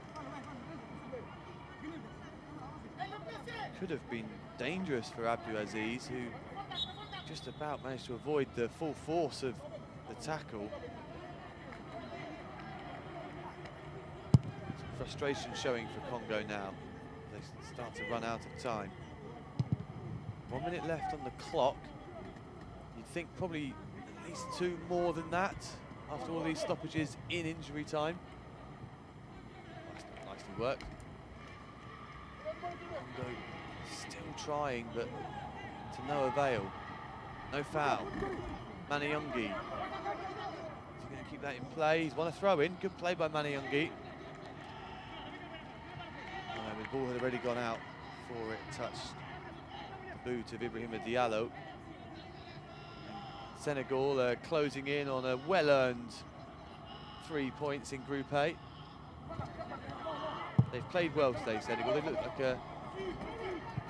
Could have been dangerous for Abdul Aziz, who just about managed to avoid the full force of the tackle. Some frustration showing for Congo now. They start to run out of time. 1 minute left on the clock. You'd think probably at least 2 more than that after all these stoppages in injury time. Nicely worked. Congo still trying, but to no avail. No foul. Maniongi. Is he going to keep that in play? He's won a throw in. Good play by Maniongi. The ball had already gone out before it touched the boot of Ibrahima Diallo. Senegal closing in on a well-earned 3 points in Group A. They've played well today, Senegal. They look like a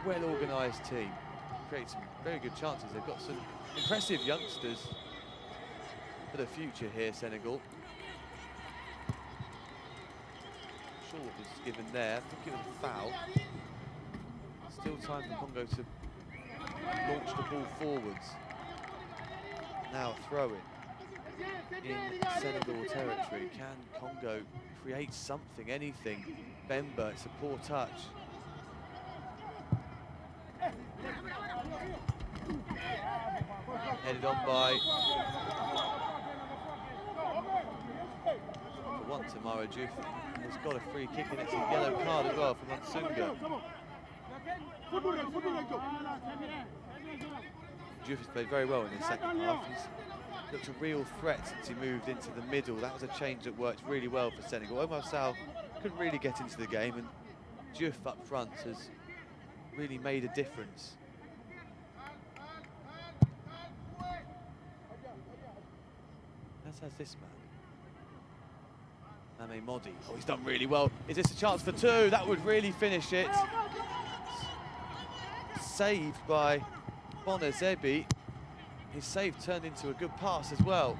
well-organised team. Create some very good chances. They've got some impressive youngsters for the future here, Senegal. Not sure what was given there. I think it was a foul. Still time for Congo to launch the ball forwards. Now a throw-in in Senegal territory. Can Congo create something, anything? Bemba, it's a poor touch. Headed on by, for once, Amara Diouf has got a free kick, and it's a yellow card as well for Mansunga. Diouf has played very well in the second half. He's looked a real threat since he moved into the middle. That was a change that worked really well for Senegal. Omar Sal couldn't really get into the game, and Diouf up front has really made a difference. As has this man. Mame Modi. Oh, he's done really well. Is this a chance for two? That would really finish it. Saved by Bonazebi. His save turned into a good pass as well.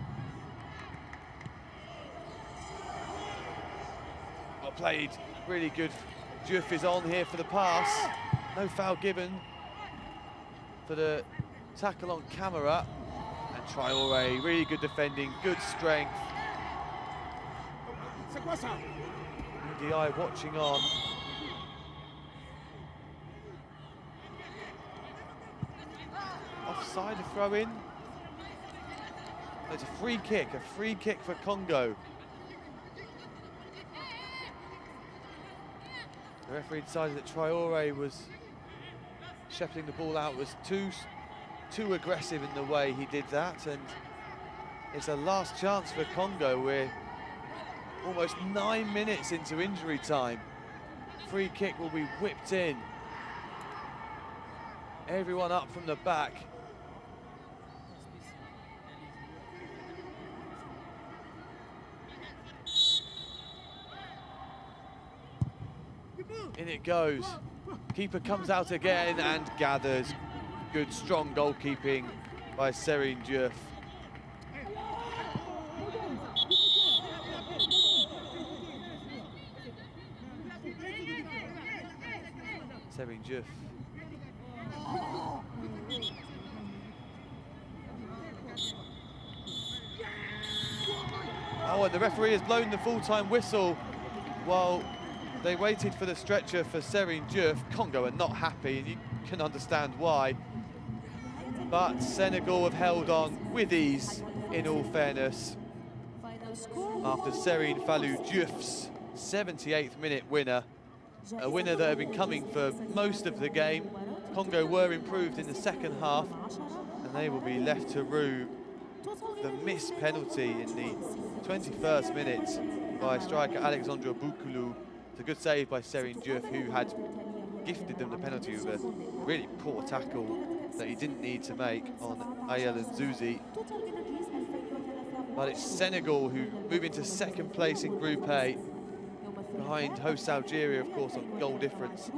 Well played, really good. Diouf is on here for the pass. No foul given for the tackle on camera. And Traoré, really good defending, good strength. MD1 watching on. Offside, a throw in. It's a free kick for Congo. The referee decided that Traoré was shepherding the ball out, was too aggressive in the way he did that, and it's a last chance for Congo. We're almost 9 minutes into injury time. Free kick will be whipped in. Everyone up from the back. In it goes. Keeper comes out again and gathers. Good, strong goalkeeping by Serine Diouf. Serine Diouf. Oh, and the referee has blown the full-time whistle while they waited for the stretcher for Serine Diouf. Congo are not happy, and you can understand why. But Senegal have held on with ease, in all fairness, after Serine Fallou Diouf's 78th minute winner. A winner that had been coming for most of the game. Congo were improved in the second half, and they will be left to rue the missed penalty in the 21st minute by striker Alexandre Boukoulou. It's a good save by Serine Diouf, who had gifted them the penalty with a really poor tackle that he didn't need to make on Ayel Nzouzi. But it's Senegal who move into second place in Group A, behind host Algeria, of course, on goal difference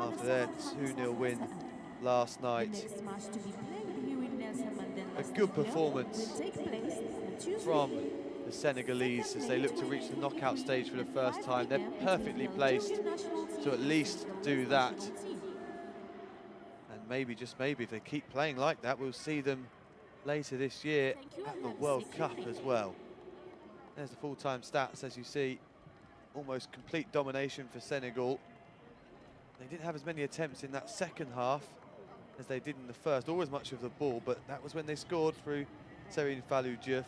after their 2-0 win last night. A good performance from the Senegalese as they look to reach the knockout stage for the first time. They're perfectly placed to at least do that. And maybe, just maybe, if they keep playing like that, we'll see them later this year at the World Cup as well. There's the full-time stats, as you see. Almost complete domination for Senegal. They didn't have as many attempts in that second half as they did in the first, or as much of the ball, but that was when they scored through Serine Fallou Diouf.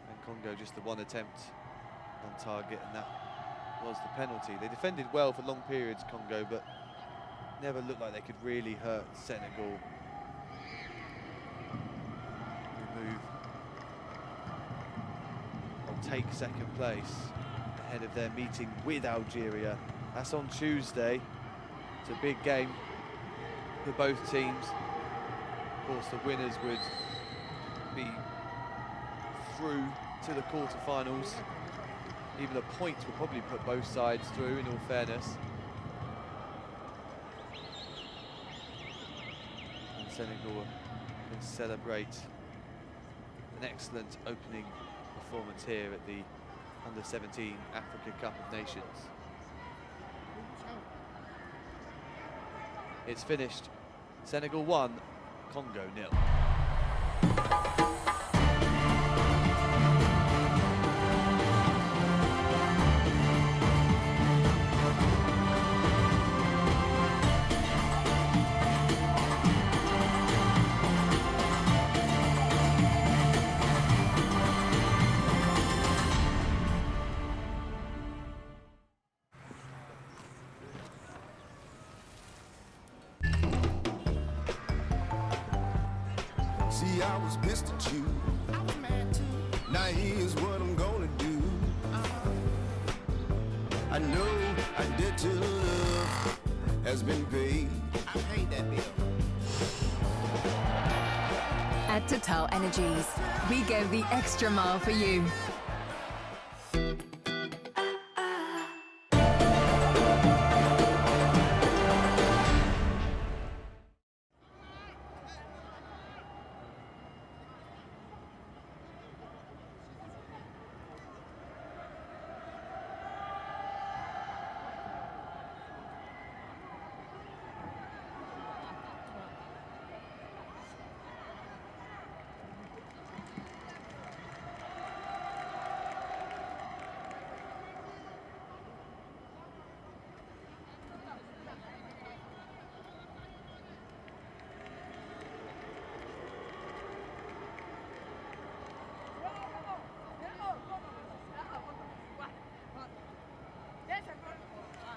And Congo just the one attempt on target, and that was the penalty. They defended well for long periods, Congo, but never looked like they could really hurt Senegal. Remove or take second place ahead of their meeting with Algeria. That's on Tuesday. It's a big game for both teams. Of course, the winners would be through to the quarterfinals. Even a point will probably put both sides through, in all fairness. And Senegal can celebrate an excellent opening performance here at the Under-17 Africa Cup of Nations. It's finished. Senegal 1, Congo 0. See, I was pissed at you. I was mad too. Now here's what I'm gonna do. I know I did to love has been paid. I paid that bill. At TotalEnergies, we go the extra mile for you.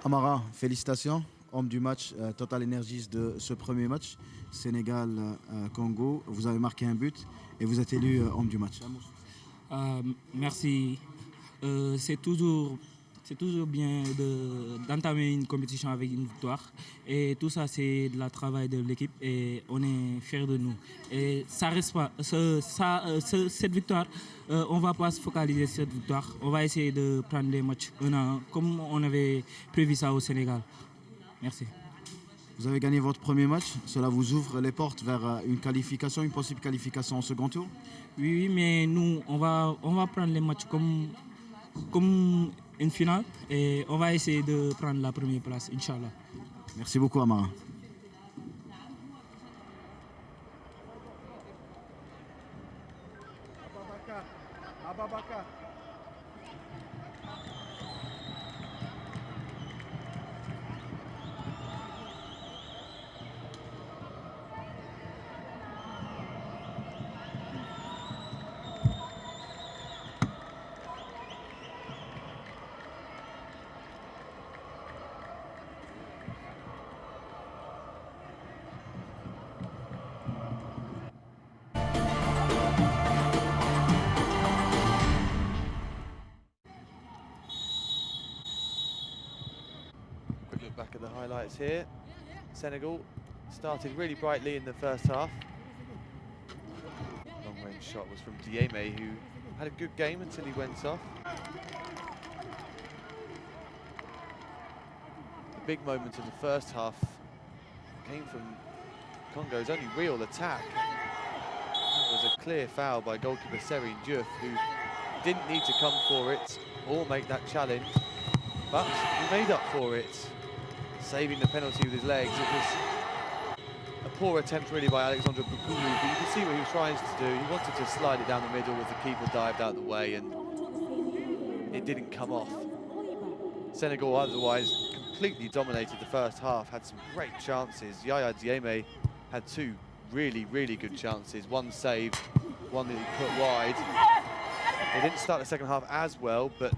Amara, félicitations, homme du match TotalEnergies de ce premier match, Sénégal-Congo. Vous avez marqué un but et vous êtes élu homme du match. Merci. C'est toujours bien d'entamer une compétition avec une victoire. Et tout ça, c'est de la travail de l'équipe et on est fiers de nous. Et ça reste pas. Cette victoire, on ne va pas se focaliser sur cette victoire. On va essayer de prendre les matchs un à un, comme on avait prévu ça au Sénégal. Merci. Vous avez gagné votre premier match. Cela vous ouvre les portes vers une qualification, une possible qualification en second tour. Oui, mais nous, on va prendre les matchs comme une finale et on va essayer de prendre la première place, Inch'Allah. Merci beaucoup, Amara. Quick look back at the highlights here. Senegal started really brightly in the first half. Long range shot was from Diémé, who had a good game until he went off. The big moment of the first half came from Congo's only real attack. That was a clear foul by goalkeeper Serine Diouf, who didn't need to come for it or make that challenge, but he made up for it, saving the penalty with his legs. It was a poor attempt really by Alexandre Boukoulou, but you can see what he was trying to do. He wanted to slide it down the middle as the keeper dived out of the way, and it didn't come off. Senegal otherwise completely dominated the first half, had some great chances. Yaya Diémé had two really, really good chances. One saved, one that he put wide. They didn't start the second half as well, but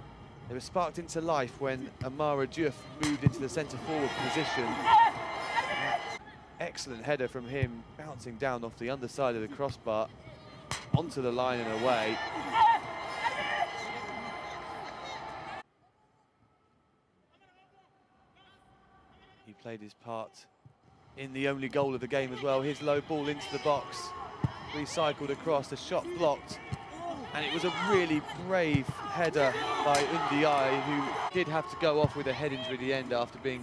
they were sparked into life when Amara Diouf moved into the centre-forward position. Excellent header from him, bouncing down off the underside of the crossbar, onto the line and away. He played his part in the only goal of the game as well. His low ball into the box, recycled across, the shot blocked. And it was a really brave header by Ndiaye, who did have to go off with a head injury at the end after being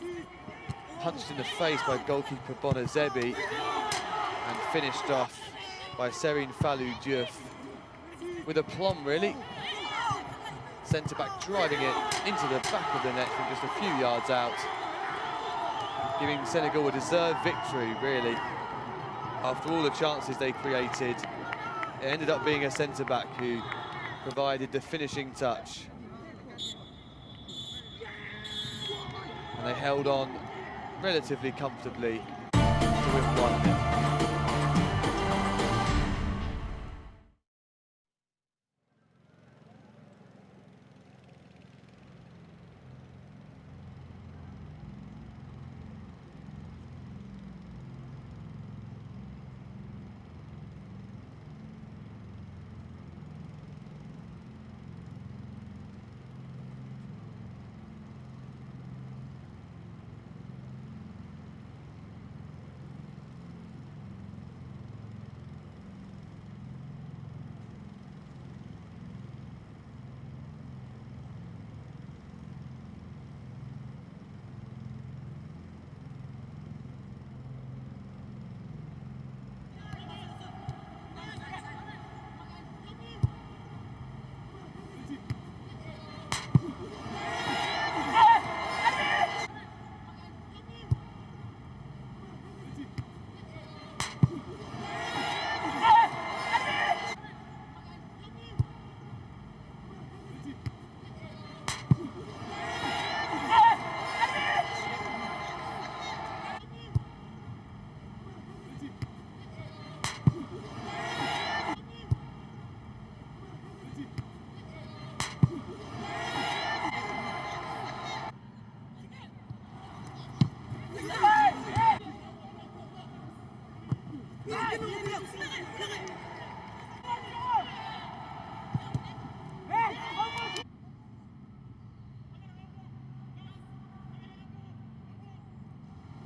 punched in the face by goalkeeper Bonazebi, and finished off by Serine Fallou Diouf with aplomb, really. Centre-back driving it into the back of the net from just a few yards out, giving Senegal a deserved victory, really. After all the chances they created, it ended up being a centre-back who provided the finishing touch. And they held on relatively comfortably to win 1-0.